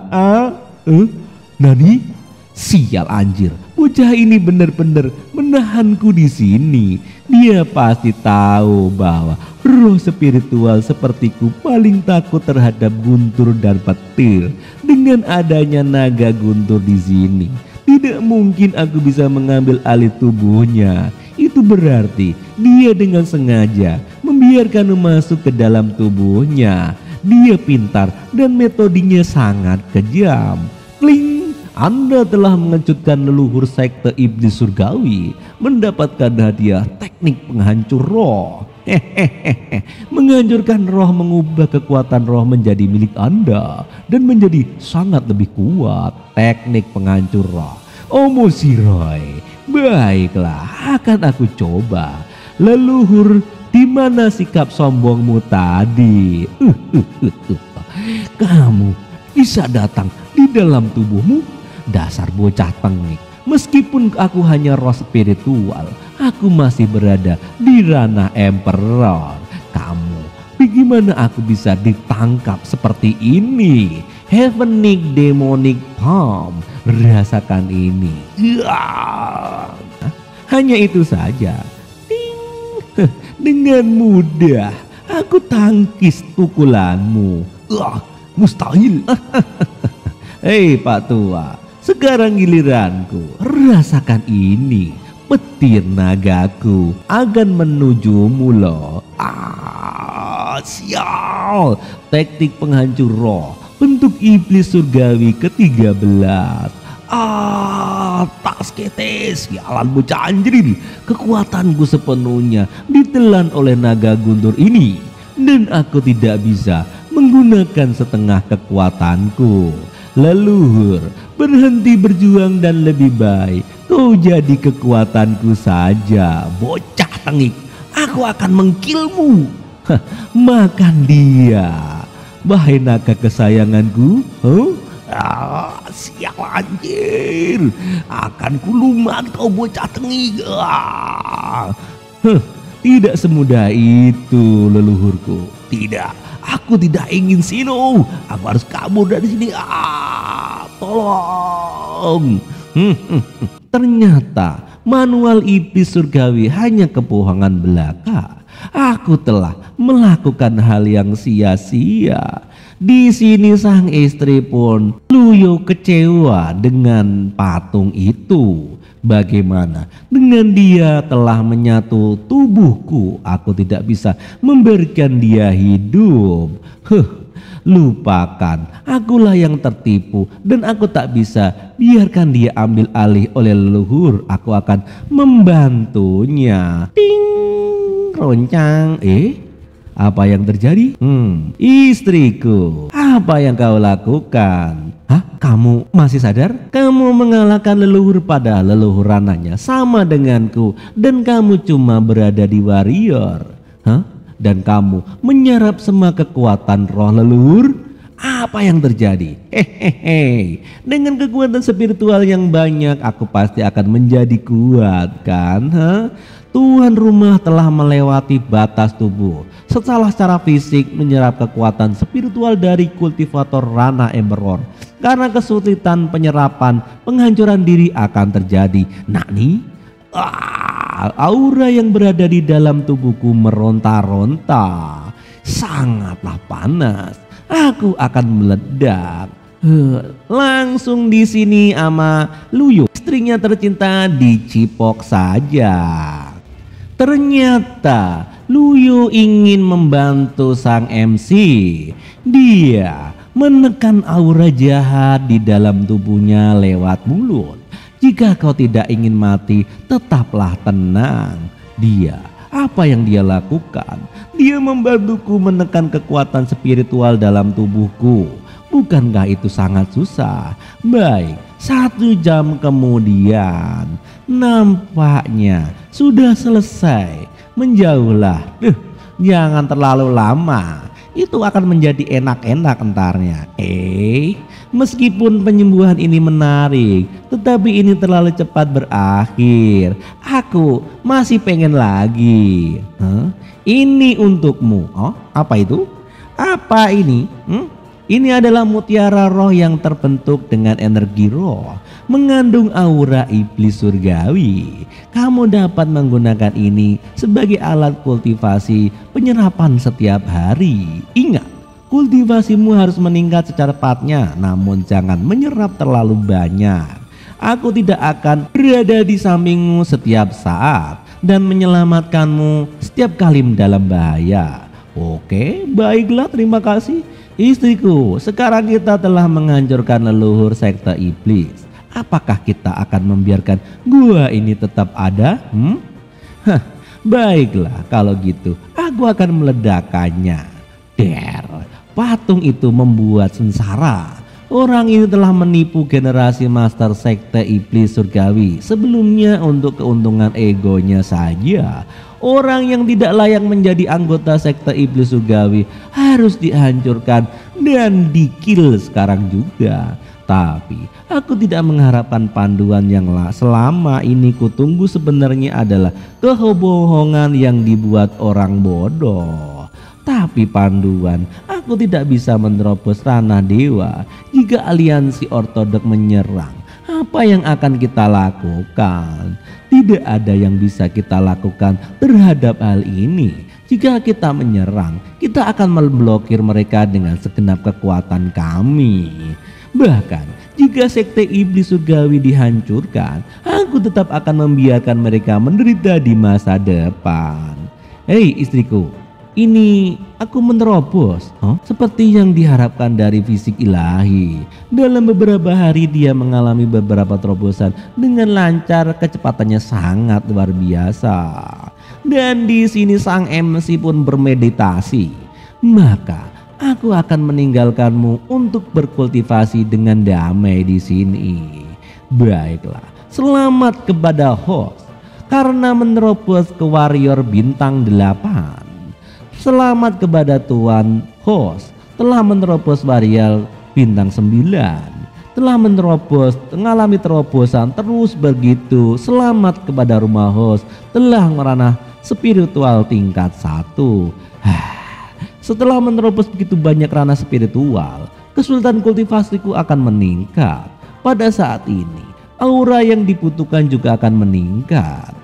Nani? Sial anjir, bocah ini benar-benar menahanku di sini. Dia pasti tahu bahwa roh spiritual sepertiku paling takut terhadap guntur dan petir. Dengan adanya naga guntur di sini, tidak mungkin aku bisa mengambil alih tubuhnya. Itu berarti dia dengan sengaja membiarkanmu masuk ke dalam tubuhnya. Dia pintar dan metodenya sangat kejam. Kling, Anda telah mengejutkan leluhur sekte iblis surgawi mendapatkan hadiah teknik penghancur roh. Menghancurkan roh mengubah kekuatan roh menjadi milik Anda dan menjadi sangat lebih kuat. Teknik penghancur roh. Omosiroi. Baiklah, akan aku coba. Leluhur, di mana sikap sombongmu tadi? Kamu bisa datang di dalam tubuhmu? Dasar bocah tengik. Meskipun aku hanya roh spiritual, aku masih berada di ranah Emperor. Kamu, bagaimana aku bisa ditangkap seperti ini? Heavenic Demonic Palm. Rasakan ini. Hanya itu saja. Dengan mudah aku tangkis pukulanmu. Mustahil. Hei Pak Tua, sekarang giliranku. Rasakan ini. Petir nagaku akan menujumu loh. Sial. Teknik penghancur roh bentuk iblis surgawi ke-13. Tasketes, sialan bocah anjir. Kekuatanku sepenuhnya ditelan oleh naga guntur ini, dan aku tidak bisa menggunakan setengah kekuatanku. Leluhur, berhenti berjuang dan lebih baik kau jadi kekuatanku saja. Bocah tengik, aku akan mengkilmu. Makan dia. Wahai naga kesayanganku, sial anjir, akan kulumat kau bocah tengik. Tidak semudah itu leluhurku. Tidak, aku tidak ingin sino. Aku harus kabur dari sini. Tolong. Ternyata manual iblis surgawi hanya kebohongan belaka. Aku telah melakukan hal yang sia-sia. Di sini sang istri pun Luyo kecewa dengan patung itu. Bagaimana dengan dia telah menyatu tubuhku, aku tidak bisa memberikan dia hidup. Lupakan, akulah yang tertipu dan aku tak bisa biarkan dia ambil alih oleh leluhur. Aku akan membantunya. Ting, roncang. Apa yang terjadi? Istriku, apa yang kau lakukan? Hah? Kamu masih sadar? Kamu mengalahkan leluhur pada leluhur rananya sama denganku, dan kamu cuma berada di warrior. Hah? Dan kamu menyerap semua kekuatan roh leluhur? Apa yang terjadi? Hehehe. Dengan kekuatan spiritual yang banyak, aku pasti akan menjadi kuat, kan? Hah? Tuan rumah telah melewati batas tubuh. Secara fisik menyerap kekuatan spiritual dari kultivator Rana Emperor. Karena kesulitan penyerapan, penghancuran diri akan terjadi. Nakni? Aura yang berada di dalam tubuhku meronta-ronta. Sangatlah panas. Aku akan meledak. Langsung di sini ama Luyo, istrinya tercinta, dicipok saja. Ternyata Luyo ingin membantu sang MC. Dia menekan aura jahat di dalam tubuhnya lewat mulut. Jika kau tidak ingin mati, tetaplah tenang. Apa yang dia lakukan? Dia membantuku menekan kekuatan spiritual dalam tubuhku. Bukankah itu sangat susah? Baik, 1 jam kemudian nampaknya sudah selesai. Menjauhlah. Jangan terlalu lama. Itu akan menjadi enak-enak entarnya. Meskipun penyembuhan ini menarik, tetapi ini terlalu cepat berakhir. Aku masih pengen lagi. Ini untukmu. Oh, apa itu? Apa ini? Ini adalah mutiara roh yang terbentuk dengan energi roh, mengandung aura iblis surgawi. Kamu dapat menggunakan ini sebagai alat kultivasi penyerapan setiap hari. Ingat, kultivasimu harus meningkat secepatnya, namun jangan menyerap terlalu banyak. Aku tidak akan berada di sampingmu setiap saat dan menyelamatkanmu setiap kali dalam bahaya. Oke, baiklah, terima kasih. Istriku, sekarang kita telah menghancurkan leluhur sekte iblis. Apakah kita akan membiarkan gua ini tetap ada? Baiklah, kalau gitu aku akan meledakkannya. Patung itu membuat sengsara. Orang ini telah menipu generasi master sekte iblis surgawi sebelumnya untuk keuntungan egonya saja. Orang yang tidak layak menjadi anggota sekte iblis surgawi harus dihancurkan dan dikill sekarang juga. Tapi aku tidak mengharapkan panduan yang selama ini kutunggu sebenarnya adalah kebohongan yang dibuat orang bodoh. Tapi panduan, aku tidak bisa menerobos ranah dewa jika aliansi ortodok menyerang. Apa yang akan kita lakukan? Tidak ada yang bisa kita lakukan terhadap hal ini. Jika kita menyerang, kita akan memblokir mereka dengan segenap kekuatan kami. Bahkan jika sekte iblis surgawi dihancurkan, aku tetap akan membiarkan mereka menderita di masa depan. Hei istriku, ini aku menerobos seperti yang diharapkan dari fisik ilahi. Dalam beberapa hari dia mengalami beberapa terobosan dengan lancar, kecepatannya sangat luar biasa. Dan di sini sang MC pun bermeditasi. Maka aku akan meninggalkanmu untuk berkultivasi dengan damai di sini. Baiklah, selamat kepada host karena menerobos ke warrior bintang 8. Selamat kepada Tuan host telah menerobos warrior bintang 9. Telah mengalami terobosan terus begitu. Selamat kepada rumah host telah meranah spiritual tingkat 1. Setelah menerobos begitu banyak ranah spiritual, kesulitan kultivasiku akan meningkat. Pada saat ini aura yang dibutuhkan juga akan meningkat.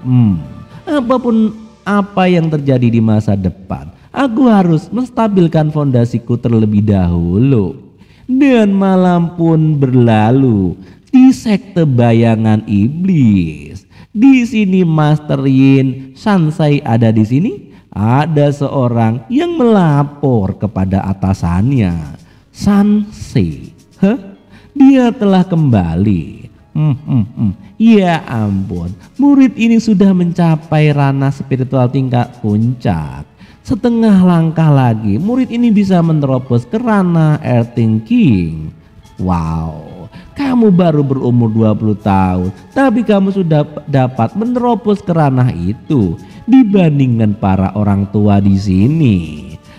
Apapun apa yang terjadi di masa depan, Aku harus menstabilkan fondasiku terlebih dahulu. Dan malam pun berlalu di sekte bayangan iblis. Di sini Master Yin, Sansai ada di sini. Ada seorang yang melapor kepada atasannya. Sansai, dia telah kembali. Ya ampun, murid ini sudah mencapai ranah spiritual tingkat puncak. Setengah langkah lagi murid ini bisa menerobos ke ranah Earthing King. Wow, kamu baru berumur 20 tahun tapi kamu sudah dapat menerobos ke ranah itu dibandingkan para orang tua di sini.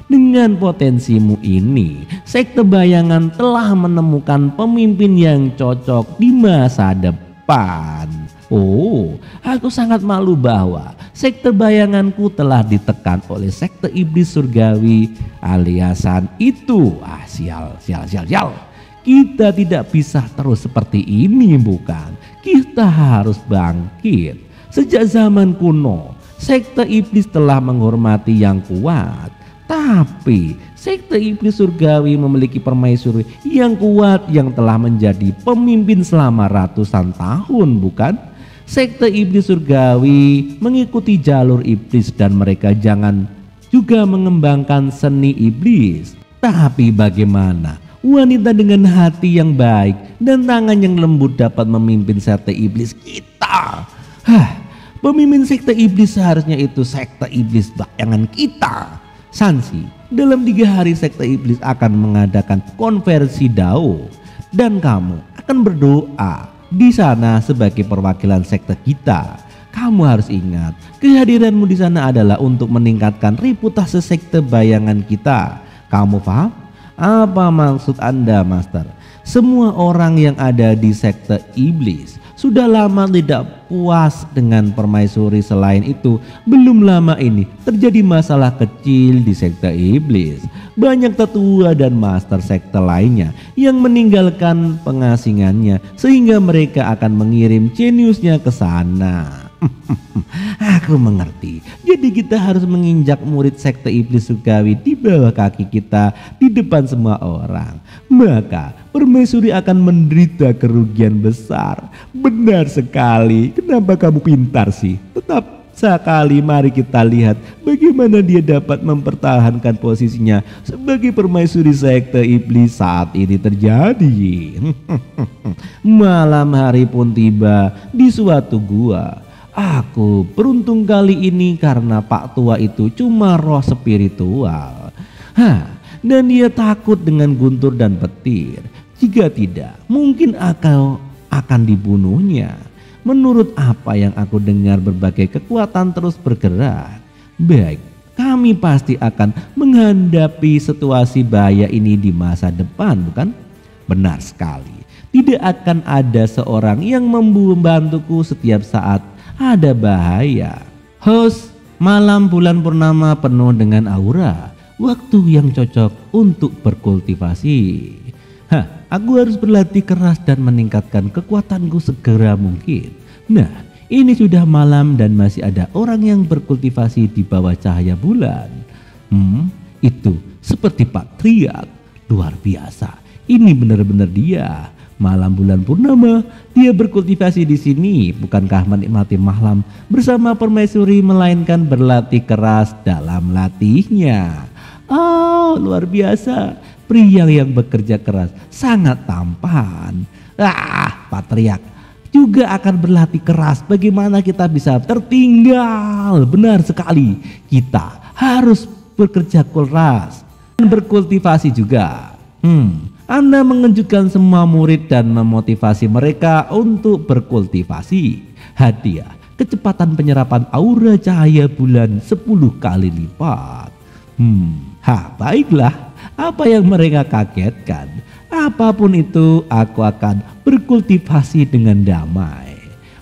Dengan potensimu ini, sekte bayangan telah menemukan pemimpin yang cocok di masa depan. Oh, aku sangat malu bahwa sekte bayanganku telah ditekan oleh sekte iblis surgawi aliasan itu. Sial. Kita tidak bisa terus seperti ini, bukan? Kita harus bangkit. Sejak zaman kuno, sekte iblis telah menghormati yang kuat. Tapi sekte iblis surgawi memiliki permaisuri yang kuat yang telah menjadi pemimpin selama ratusan tahun, bukan? Sekte iblis surgawi mengikuti jalur iblis dan mereka jangan juga mengembangkan seni iblis. Tapi bagaimana wanita dengan hati yang baik dan tangan yang lembut dapat memimpin sekte iblis kita? Pemimpin sekte iblis seharusnya itu sekte iblis bayangan kita. Sansi, dalam 3 hari sekte iblis akan mengadakan konversi Dao dan kamu akan berdoa di sana sebagai perwakilan sekte kita. Kamu harus ingat, kehadiranmu di sana adalah untuk meningkatkan reputasi sekte bayangan kita. Kamu paham? Apa maksud Anda, Master? Semua orang yang ada di sekte iblis sudah lama tidak puas dengan permaisuri. Selain itu, belum lama ini terjadi masalah kecil di sekte iblis. Banyak tetua dan master sekte lainnya yang meninggalkan pengasingannya sehingga mereka akan mengirim jeniusnya ke sana. Aku mengerti. Jadi kita harus menginjak murid sekte iblis surgawi di bawah kaki kita di depan semua orang. Maka permaisuri akan menderita kerugian besar. Benar sekali. Kenapa kamu pintar sih? Tetap sekali mari kita lihat bagaimana dia dapat mempertahankan posisinya sebagai permaisuri sekte iblis saat ini terjadi. Malam hari pun tiba di suatu gua. Aku beruntung kali ini karena Pak Tua itu cuma roh spiritual. Dan dia takut dengan guntur dan petir. Jika tidak, mungkin aku akan dibunuhnya. Menurut apa yang aku dengar, berbagai kekuatan terus bergerak. Baik, kami pasti akan menghadapi situasi bahaya ini di masa depan, bukan? Benar sekali. Tidak akan ada seorang yang membantuku setiap saat ada bahaya. Host, malam bulan purnama penuh dengan aura. Waktu yang cocok untuk berkultivasi. Aku harus berlatih keras dan meningkatkan kekuatanku segera mungkin. Nah, ini sudah malam dan masih ada orang yang berkultivasi di bawah cahaya bulan. Itu seperti Pak Triad. Luar biasa. Ini benar-benar dia. Malam bulan purnama, dia berkultivasi di sini. Bukankah menikmati malam bersama permaisuri, melainkan berlatih keras dalam latihnya. Oh, luar biasa. Pria yang bekerja keras sangat tampan. Patriark juga akan berlatih keras. Bagaimana kita bisa tertinggal? Benar sekali. Kita harus bekerja keras dan berkultivasi juga. Anda mengejutkan semua murid dan memotivasi mereka untuk berkultivasi. Hadiah kecepatan penyerapan aura cahaya bulan 10 kali lipat. Baiklah, apa yang mereka kagetkan. Apapun itu, aku akan berkultivasi dengan damai.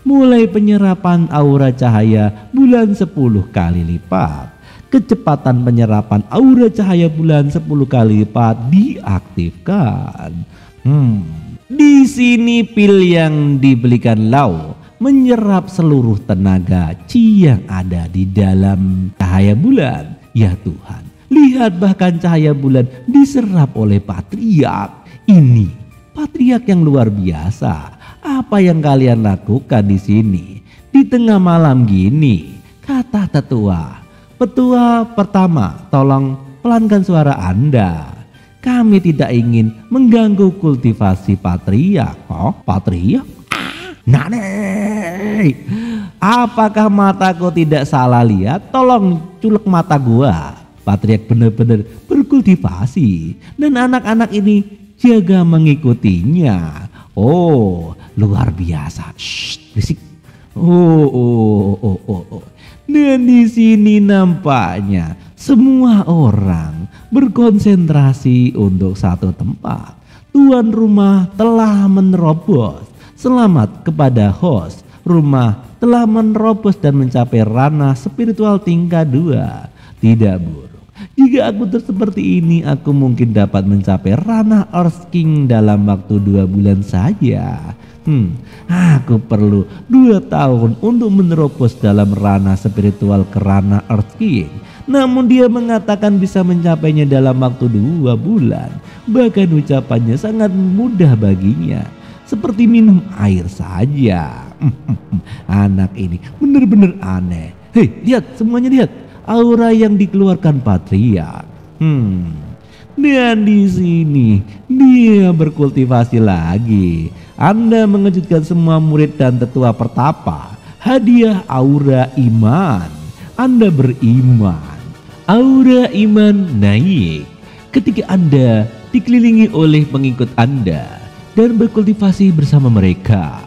Mulai penyerapan aura cahaya bulan 10 kali lipat. Kecepatan penyerapan aura cahaya bulan 10 kali lipat diaktifkan. Di sini pil yang dibelikan Lau menyerap seluruh tenaga chi yang ada di dalam cahaya bulan. Ya Tuhan, Lihat, bahkan cahaya bulan diserap oleh patriark. Ini patriark yang luar biasa. Apa yang kalian lakukan di sini di tengah malam gini? Kata tetua. Petua pertama, tolong pelankan suara Anda. Kami tidak ingin mengganggu kultivasi patriark. Oh, patriark? Nane, apakah mataku tidak salah lihat? Tolong culek mata gua. Patriark benar-benar berkultivasi dan anak-anak ini jaga mengikutinya. Oh, luar biasa. Shh, berisik. Oh. Dan di sini nampaknya semua orang berkonsentrasi untuk satu tempat. Tuan rumah telah menerobos. Selamat kepada host. Rumah telah menerobos dan mencapai ranah spiritual tingkat 2. Tidak buruk. Jika aku seperti ini, aku mungkin dapat mencapai ranah Earth King dalam waktu 2 bulan saja. Aku perlu 2 tahun untuk menerobos dalam ranah spiritual ke ranah Earth King. Namun dia mengatakan bisa mencapainya dalam waktu 2 bulan. Bahkan ucapannya sangat mudah baginya. Seperti minum air saja. Anak ini benar-benar aneh. Hei, lihat, semuanya lihat. Aura yang dikeluarkan patriark. Dan di sini dia berkultivasi lagi. Anda mengejutkan semua murid dan tetua pertapa. Hadiah aura iman. Anda beriman. Aura iman naik ketika Anda dikelilingi oleh pengikut Anda dan berkultivasi bersama mereka.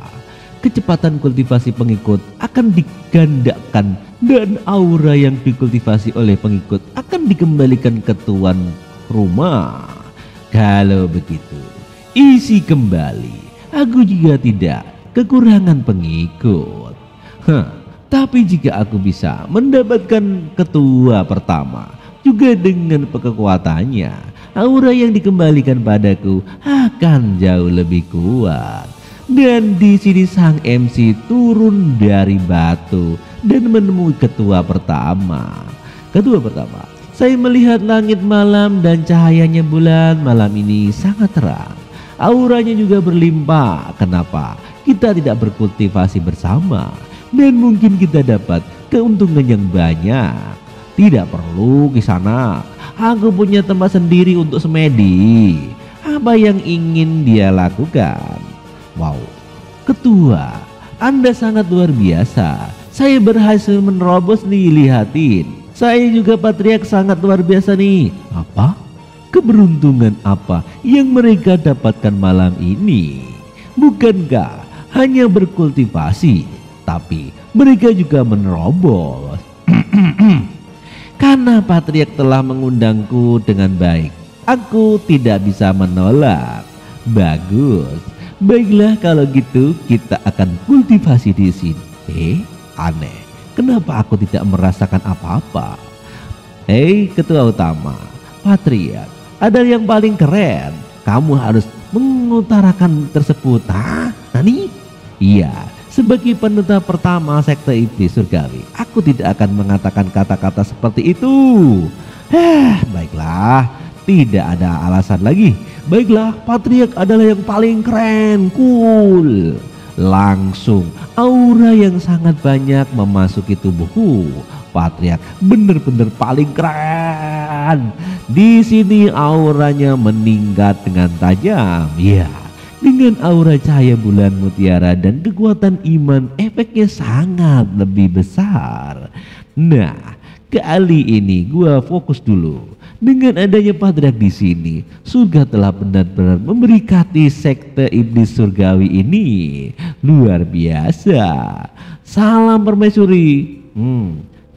Kecepatan kultivasi pengikut akan digandakan dan aura yang dikultivasi oleh pengikut akan dikembalikan ke tuan rumah. Kalau begitu, isi kembali. Aku juga tidak kekurangan pengikut. Tapi jika aku bisa mendapatkan ketua pertama juga dengan kekuatannya, aura yang dikembalikan padaku akan jauh lebih kuat. Dan di sini sang MC turun dari batu dan menemui ketua pertama. Ketua pertama, saya melihat langit malam dan cahayanya bulan malam ini sangat terang. Auranya juga berlimpah. Kenapa kita tidak berkultivasi bersama? Dan mungkin kita dapat keuntungan yang banyak. Tidak perlu ke sana. Aku punya tempat sendiri untuk semedi. Apa yang ingin dia lakukan? Wow, ketua, Anda sangat luar biasa. Saya berhasil menerobos nih, lihatin. Saya juga patriark sangat luar biasa nih. Apa? Keberuntungan apa yang mereka dapatkan malam ini? Bukankah hanya berkultivasi, tapi mereka juga menerobos. Karena patriark telah mengundangku dengan baik, aku tidak bisa menolak. Bagus. Baiklah kalau gitu kita akan kultivasi di sini. Aneh. Kenapa aku tidak merasakan apa-apa? Hei ketua utama, patriark, ada yang paling keren. Kamu harus mengutarakan tersebut. Nani? Iya. Sebagai penutup pertama sekte iblis surgawi, aku tidak akan mengatakan kata-kata seperti itu. Baiklah, tidak ada alasan lagi. Baiklah, patriark adalah yang paling keren, cool. Langsung aura yang sangat banyak memasuki tubuhku. Patriark benar-benar paling keren. Di sini auranya meningkat dengan tajam. Ya. Dengan aura cahaya bulan mutiara dan kekuatan iman, efeknya sangat lebih besar. Nah, kali ini gua fokus dulu. Dengan adanya patriark di sini, surga telah benar-benar memberkati sekte iblis surgawi ini. Luar biasa. Salam permaisuri.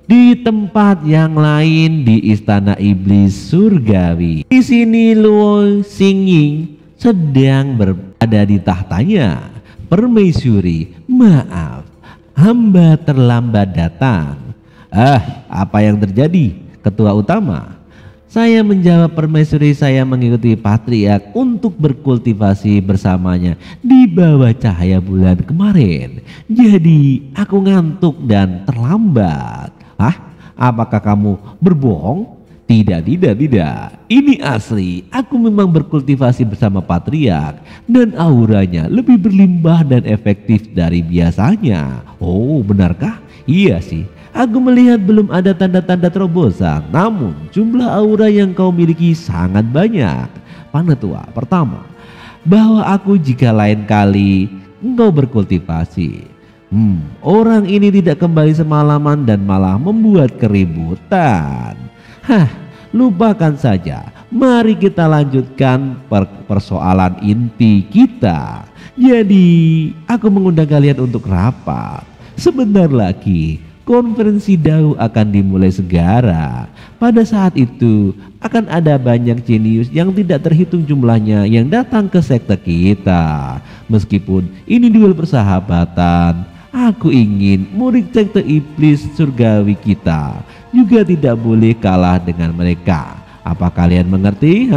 Di tempat yang lain di istana iblis surgawi. Di sini Luo Xingying sedang berada di tahtanya. Permaisuri, maaf, hamba terlambat datang. Apa yang terjadi, ketua utama? Saya menjawab, permaisuri, saya mengikuti patriark untuk berkultivasi bersamanya di bawah cahaya bulan kemarin. Jadi aku ngantuk dan terlambat. Apakah kamu berbohong? Tidak, tidak, tidak. Ini asli. Aku memang berkultivasi bersama patriark dan auranya lebih berlimpah dan efektif dari biasanya. Oh, benarkah? Iya sih. Aku melihat belum ada tanda-tanda terobosan, namun jumlah aura yang kau miliki sangat banyak. Panatua, pertama, bahwa aku jika lain kali engkau berkultivasi. Orang ini tidak kembali semalaman dan malah membuat keributan. Lupakan saja. Mari kita lanjutkan persoalan inti kita. Jadi, aku mengundang kalian untuk rapat. Sebentar lagi, konferensi DAO akan dimulai segera. Pada saat itu, akan ada banyak jenius yang tidak terhitung jumlahnya yang datang ke sekte kita. Meskipun ini duel persahabatan, aku ingin murid sekte iblis surgawi kita juga tidak boleh kalah dengan mereka. Apa kalian mengerti?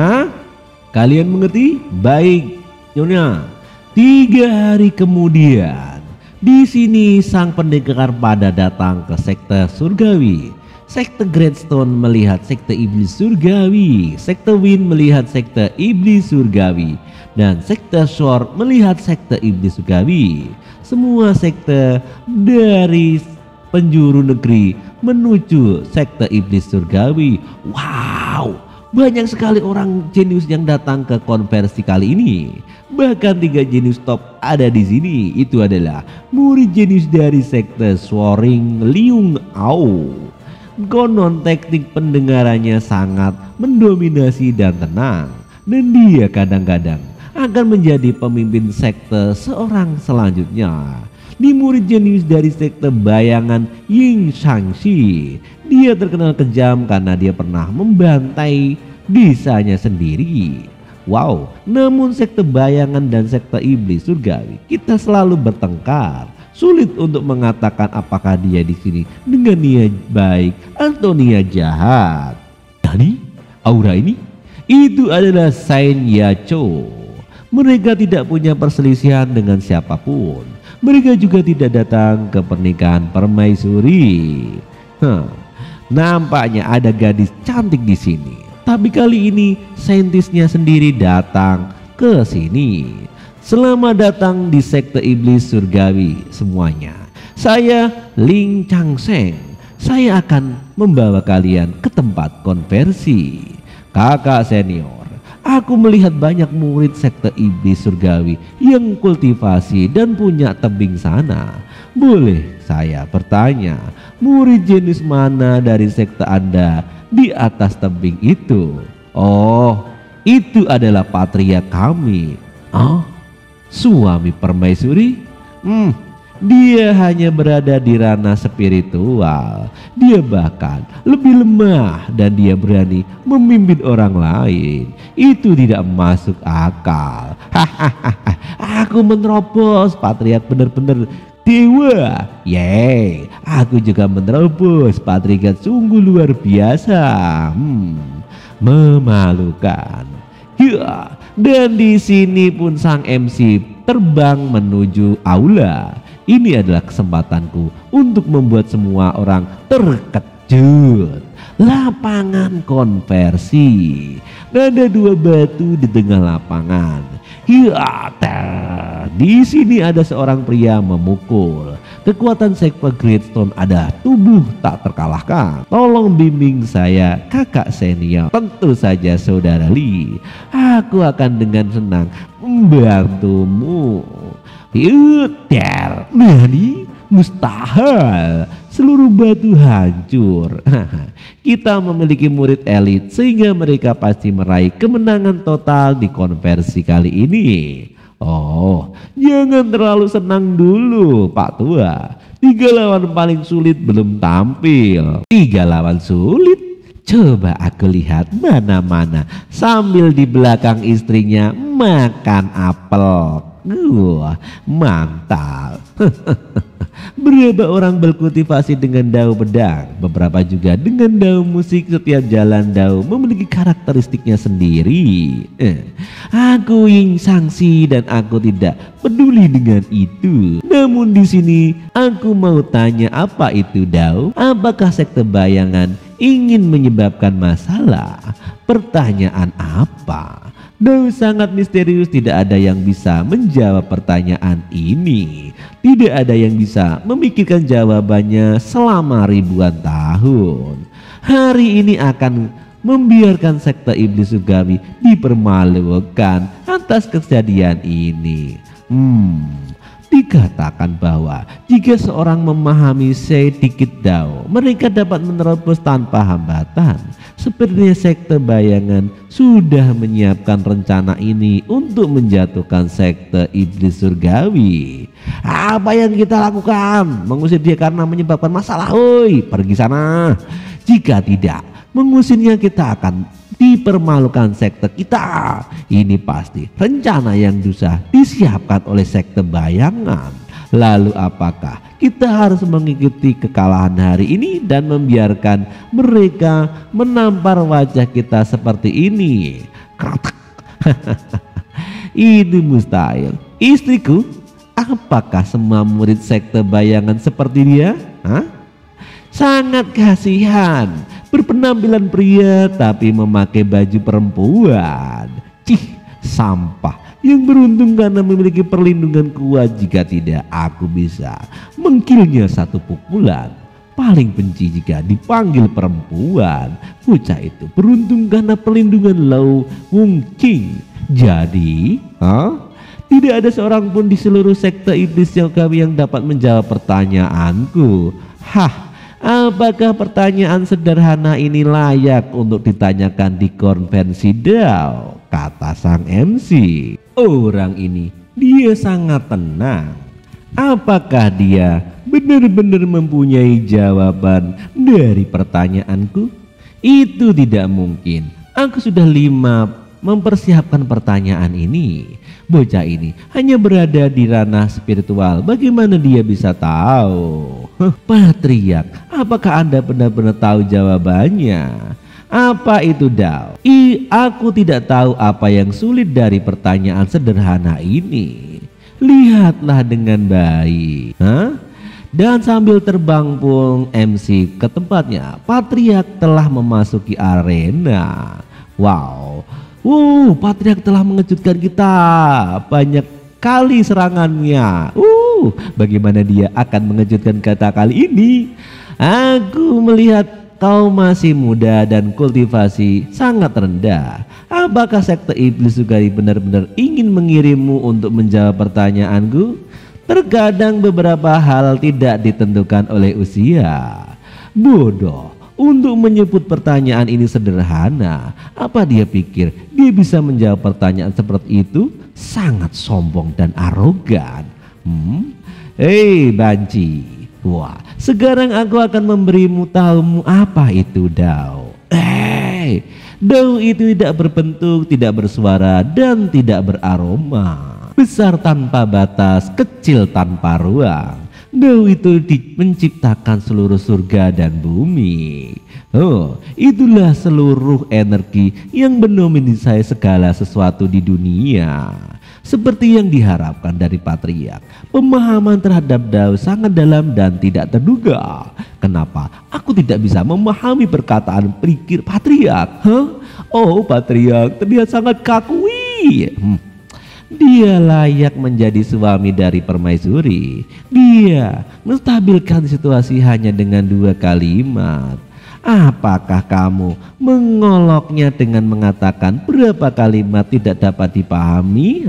Kalian mengerti? Baik, Nyonya. 3 hari kemudian, di sini sang pendekar pada datang ke sekte surgawi. Sekte Greatstone melihat sekte iblis surgawi, sekte Wind melihat sekte iblis surgawi, dan sekte Sword melihat sekte iblis surgawi. Semua sekte dari penjuru negeri menuju sekte iblis surgawi. Wow, banyak sekali orang jenius yang datang ke konversi kali ini. Bahkan 3 jenius top ada di sini. Itu adalah murid jenius dari sekte Soaring Liung Ao. Konon teknik pendengarannya sangat mendominasi dan tenang, dan dia kadang-kadang akan menjadi pemimpin sekte seorang selanjutnya. Di murid jenius dari sekte bayangan Ying Shangxi, dia terkenal kejam karena dia pernah membantai desanya sendiri. Wow, namun sekte bayangan dan sekte iblis surgawi kita selalu bertengkar. Sulit untuk mengatakan apakah dia di sini dengan niat baik atau niat jahat. Tadi aura ini itu adalah Saint Yacho. Mereka tidak punya perselisihan dengan siapapun. Mereka juga tidak datang ke pernikahan permaisuri. Nampaknya ada gadis cantik di sini. Tapi kali ini saintisnya sendiri datang ke sini. Selamat datang di sekte iblis surgawi semuanya. Saya Ling Changseng. Saya akan membawa kalian ke tempat konversi. Kakak senior, aku melihat banyak murid sekte iblis surgawi yang kultivasi dan punya tebing sana. Boleh saya bertanya, murid jenis mana dari sekte Anda di atas tebing itu? Oh, itu adalah patria kami. Suami permaisuri? Dia hanya berada di ranah spiritual. Dia bahkan lebih lemah dan dia berani memimpin orang lain. Itu tidak masuk akal. Aku menerobos, patriark benar-benar dewa. Yeay, aku juga menerobos, patriark sungguh luar biasa. Memalukan. Ya, dan di sini pun sang MC terbang menuju aula. Ini adalah kesempatanku untuk membuat semua orang terkejut. Lapangan konversi. Ada 2 batu di tengah lapangan. Di sini ada seorang pria memukul. Kekuatan sekte Greatstone ada tubuh tak terkalahkan. Tolong bimbing saya, kakak senior. Tentu saja saudara Lee. Aku akan dengan senang membantumu. Nani? Mustahil. Seluruh batu hancur. Kita memiliki murid elit sehingga mereka pasti meraih kemenangan total di konversi kali ini. Oh, jangan terlalu senang dulu Pak Tua. 3 lawan paling sulit belum tampil. 3 lawan sulit? Coba aku lihat mana-mana sambil di belakang istrinya makan apel. Mantap. Berapa orang berkultivasi dengan dao pedang, beberapa juga dengan dao musik. Setiap jalan dao memiliki karakteristiknya sendiri. Aku Ying Shangxi dan aku tidak peduli dengan itu. Namun di sini aku mau tanya, apa itu dao? Apakah sekte bayangan ingin menyebabkan masalah. Pertanyaan apa? Dao sangat misterius, tidak ada yang bisa menjawab pertanyaan ini. Tidak ada yang bisa memikirkan jawabannya selama ribuan tahun. Hari ini akan membiarkan sekte iblis surgawi dipermalukan atas kejadian ini. Dikatakan bahwa jika seorang memahami sedikit Dao, mereka dapat menerobos tanpa hambatan. Sepertinya sekte bayangan sudah menyiapkan rencana ini untuk menjatuhkan sekte iblis surgawi. Apa yang kita lakukan? Mengusir dia karena menyebabkan masalah. Oi, pergi sana. Jika tidak, mengusirnya kita akan dipermalukan sekte kita. Ini pasti rencana yang susah disiapkan oleh sekte bayangan. Lalu apakah kita harus mengikuti kekalahan hari ini dan membiarkan mereka menampar wajah kita seperti ini? Krotak. Itu mustahil. Istriku, apakah semua murid sekte bayangan seperti dia? Sangat kasihan, berpenampilan pria tapi memakai baju perempuan. Cih, sampah. Yang beruntung karena memiliki perlindungan kuat. Jika tidak, aku bisa mengkilnya satu pukulan. Paling benci jika dipanggil perempuan. Bocah itu beruntung karena perlindungan Lau Wung King. Jadi, tidak ada seorang pun di seluruh sekte iblis surgawi yang dapat menjawab pertanyaanku. Apakah pertanyaan sederhana ini layak untuk ditanyakan di konvensi Dao? Kata sang MC. Orang ini, dia sangat tenang. Apakah dia benar-benar mempunyai jawaban dari pertanyaanku? Itu tidak mungkin. Aku sudah 5 mempersiapkan pertanyaan ini. Bocah ini hanya berada di ranah spiritual. Bagaimana dia bisa tahu? Patriark, apakah Anda benar-benar tahu jawabannya? Apa itu Dao? Aku tidak tahu apa yang sulit dari pertanyaan sederhana ini. Lihatlah dengan baik. Dan sambil terbang pun MC ke tempatnya, Patriark telah memasuki arena. Wow, Patriark telah mengejutkan kita. Banyak kali serangannya. Bagaimana dia akan mengejutkan kita kali ini? Aku melihat kau masih muda dan kultivasi sangat rendah. Apakah sekte iblis surgawi benar-benar ingin mengirimmu untuk menjawab pertanyaanku? Terkadang beberapa hal tidak ditentukan oleh usia. Bodoh untuk menyebut pertanyaan ini sederhana. Apa dia pikir dia bisa menjawab pertanyaan seperti itu? Sangat sombong dan arogan. Hei banci, wah, sekarang aku akan memberimu tahumu apa itu Dao. Dao itu tidak berbentuk, tidak bersuara, dan tidak beraroma. Besar tanpa batas, kecil tanpa ruang. Dao itu menciptakan seluruh surga dan bumi. Itulah seluruh energi yang mendominasi segala sesuatu di dunia. Seperti yang diharapkan dari Patriark, pemahaman terhadap Dao sangat dalam dan tidak terduga. Kenapa aku tidak bisa memahami perkataan pikir Patriark? Patriark terlihat sangat kaku. Dia layak menjadi suami dari permaisuri. Dia menstabilkan situasi hanya dengan 2 kalimat. Apakah kamu mengoloknya dengan mengatakan berapa kalimat tidak dapat dipahami?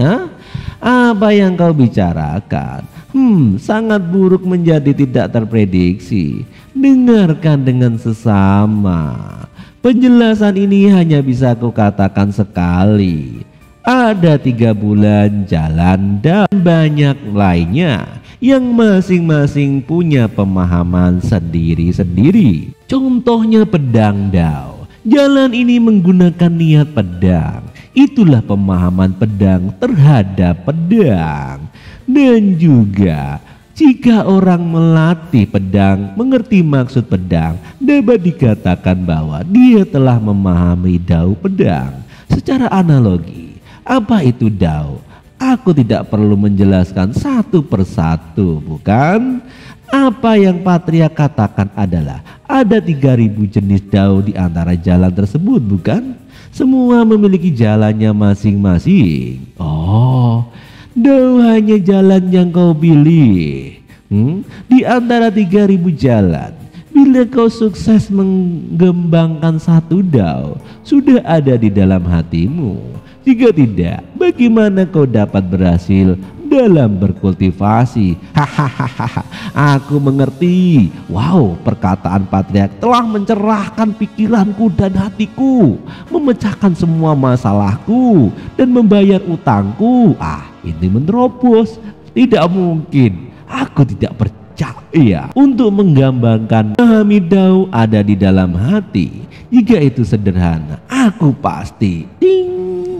Apa yang kau bicarakan? Sangat buruk menjadi tidak terprediksi. Dengarkan dengan sesama. Penjelasan ini hanya bisa aku katakan sekali. Ada 3 bulan jalan dan banyak lainnya yang masing-masing punya pemahaman sendiri-sendiri. Contohnya pedang Dao. Jalan ini menggunakan niat pedang. Itulah pemahaman pedang terhadap pedang. Dan juga jika orang melatih pedang, mengerti maksud pedang, dapat dikatakan bahwa dia telah memahami Dao pedang. Secara analogi, apa itu Dao? Aku tidak perlu menjelaskan satu persatu, bukan? Apa yang Patria katakan adalah ada 3000 jenis dao di antara jalan tersebut, bukan? Semua memiliki jalannya masing-masing. Oh, dao hanya jalan yang kau pilih. Di antara 3000 jalan, bila kau sukses mengembangkan satu dao, sudah ada di dalam hatimu. Jika tidak, bagaimana kau dapat berhasil dalam berkultivasi? Hahaha, aku mengerti. Wow, perkataan Patriark telah mencerahkan pikiranku dan hatiku, memecahkan semua masalahku dan membayar utangku. Ini menerobos. Tidak mungkin. Aku tidak percaya. Untuk menggambarkan memahami dao ada di dalam hati. Jika itu sederhana, aku pasti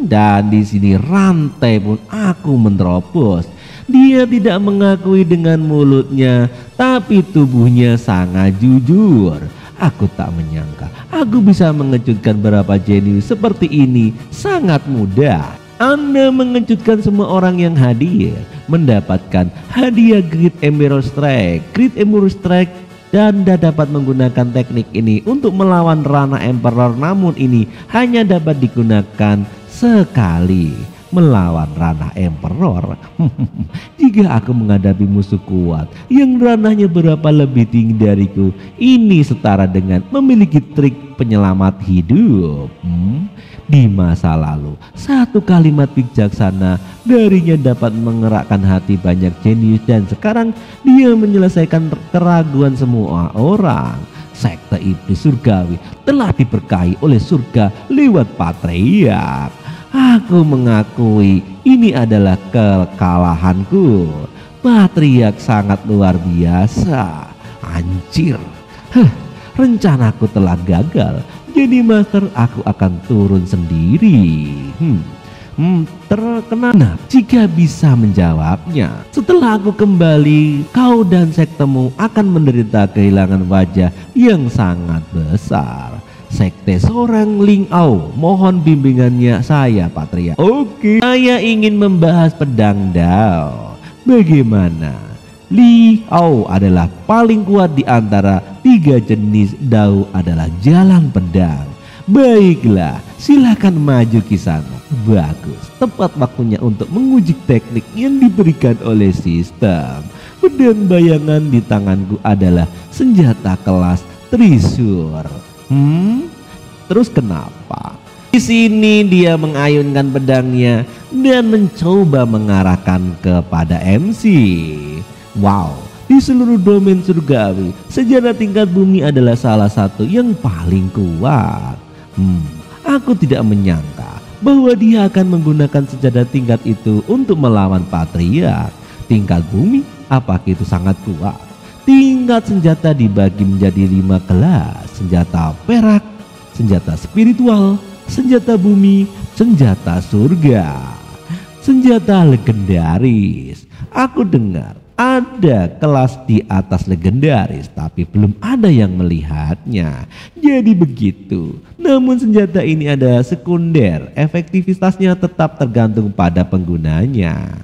dan di sini rantai pun aku menerobos. Dia tidak mengakui dengan mulutnya, tapi tubuhnya sangat jujur. Aku tak menyangka aku bisa mengejutkan beberapa jenius seperti ini sangat mudah. Anda mengejutkan semua orang yang hadir, mendapatkan hadiah Great Emerald Strike. Great Emerald Strike, dan Anda dapat menggunakan teknik ini untuk melawan Rana Emperor, namun ini hanya dapat digunakan sekali melawan Rana Emperor. Jika aku menghadapi musuh kuat yang ranahnya berapa lebih tinggi dariku, ini setara dengan memiliki trik penyelamat hidup. Di masa lalu, satu kalimat bijaksana darinya dapat mengerakkan hati banyak jenius, dan sekarang dia menyelesaikan keraguan semua orang. Sekte iblis surgawi telah diberkahi oleh surga lewat Patriark. Aku mengakui ini adalah kekalahanku. Patriark sangat luar biasa. Anjir, rencanaku telah gagal. Jadi master, aku akan turun sendiri. Terkenal jika bisa menjawabnya. Setelah aku kembali, kau dan sektemu akan menderita kehilangan wajah yang sangat besar. Sekte seorang Ling Ao, mohon bimbingannya saya, Patria. Oke, saya ingin membahas pedang dao. Bagaimana? Li Ao adalah paling kuat di antara 3 jenis dao adalah jalan pedang. Baiklah, silakan maju ke sana. Bagus, tepat waktunya untuk menguji teknik yang diberikan oleh sistem. Pedang bayangan di tanganku adalah senjata kelas Trisur. Terus kenapa? Di sini dia mengayunkan pedangnya dan mencoba mengarahkan kepada MC. Wow, di seluruh domain surgawi, senjata tingkat bumi adalah salah satu yang paling kuat. Aku tidak menyangka bahwa dia akan menggunakan senjata tingkat itu untuk melawan Patriark. Tingkat bumi, apakah itu sangat kuat? Tingkat senjata dibagi menjadi 5 kelas: senjata perak, senjata spiritual, senjata bumi, senjata surga, senjata legendaris. Aku dengar ada kelas di atas legendaris, tapi belum ada yang melihatnya. Jadi begitu. Namun senjata ini adalah sekunder, efektivitasnya tetap tergantung pada penggunanya.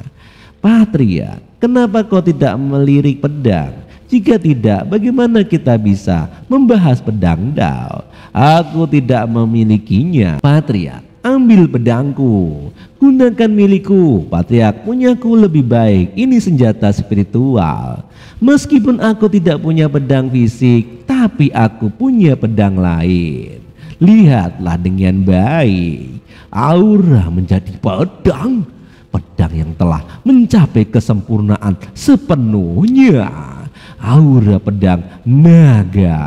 Patria, kenapa kau tidak melirik pedang? Jika tidak, bagaimana kita bisa membahas pedang dao? Aku tidak memilikinya. Patria, ambil pedangku, gunakan milikku. Patriark punyaku lebih baik. Ini senjata spiritual. Meskipun aku tidak punya pedang fisik, tapi aku punya pedang lain. Lihatlah dengan baik. Aura menjadi pedang. Pedang yang telah mencapai kesempurnaan sepenuhnya. Aura pedang naga.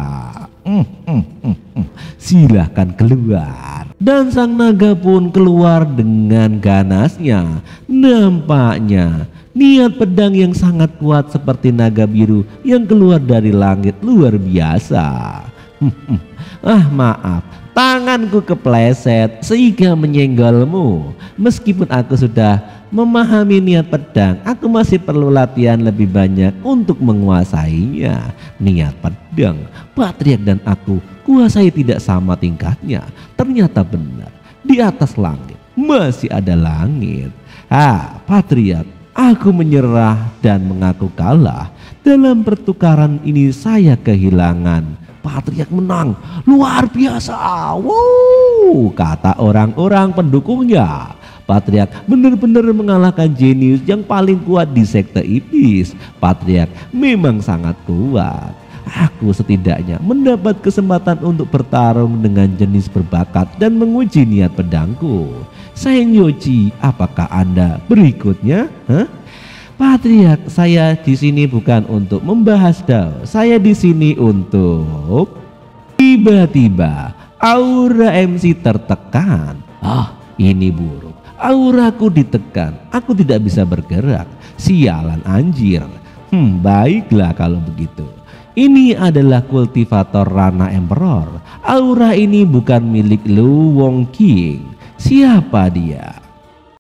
Silahkan keluar. Dan sang naga pun keluar dengan ganasnya. Nampaknya niat pedang yang sangat kuat seperti naga biru yang keluar dari langit luar biasa. Maaf, tanganku kepleset sehingga menyenggolmu. Meskipun aku sudah memahami niat pedang, aku masih perlu latihan lebih banyak untuk menguasainya. Niat pedang, Patriark dan aku kuasai tidak sama tingkatnya. Ternyata benar, di atas langit masih ada langit. Patriark, Aku menyerah dan mengaku kalah. Dalam pertukaran ini saya kehilangan. Patriark menang, luar biasa. Wow, kata orang-orang pendukungnya. Patriark benar-benar mengalahkan jenius yang paling kuat di sekte iblis. Patriark memang sangat kuat. Aku setidaknya mendapat kesempatan untuk bertarung dengan jenis berbakat dan menguji niat pedangku. Senyoji, apakah Anda berikutnya? Patriark, saya di sini bukan untuk membahas Dao. Saya di sini untuk... Tiba-tiba aura MC tertekan. Ini buruk. Auraku ditekan. Aku tidak bisa bergerak. Sialan anjir. Baiklah kalau begitu. Ini adalah kultivator Rana Emperor. Aura ini bukan milik Lu Wong King. Siapa dia?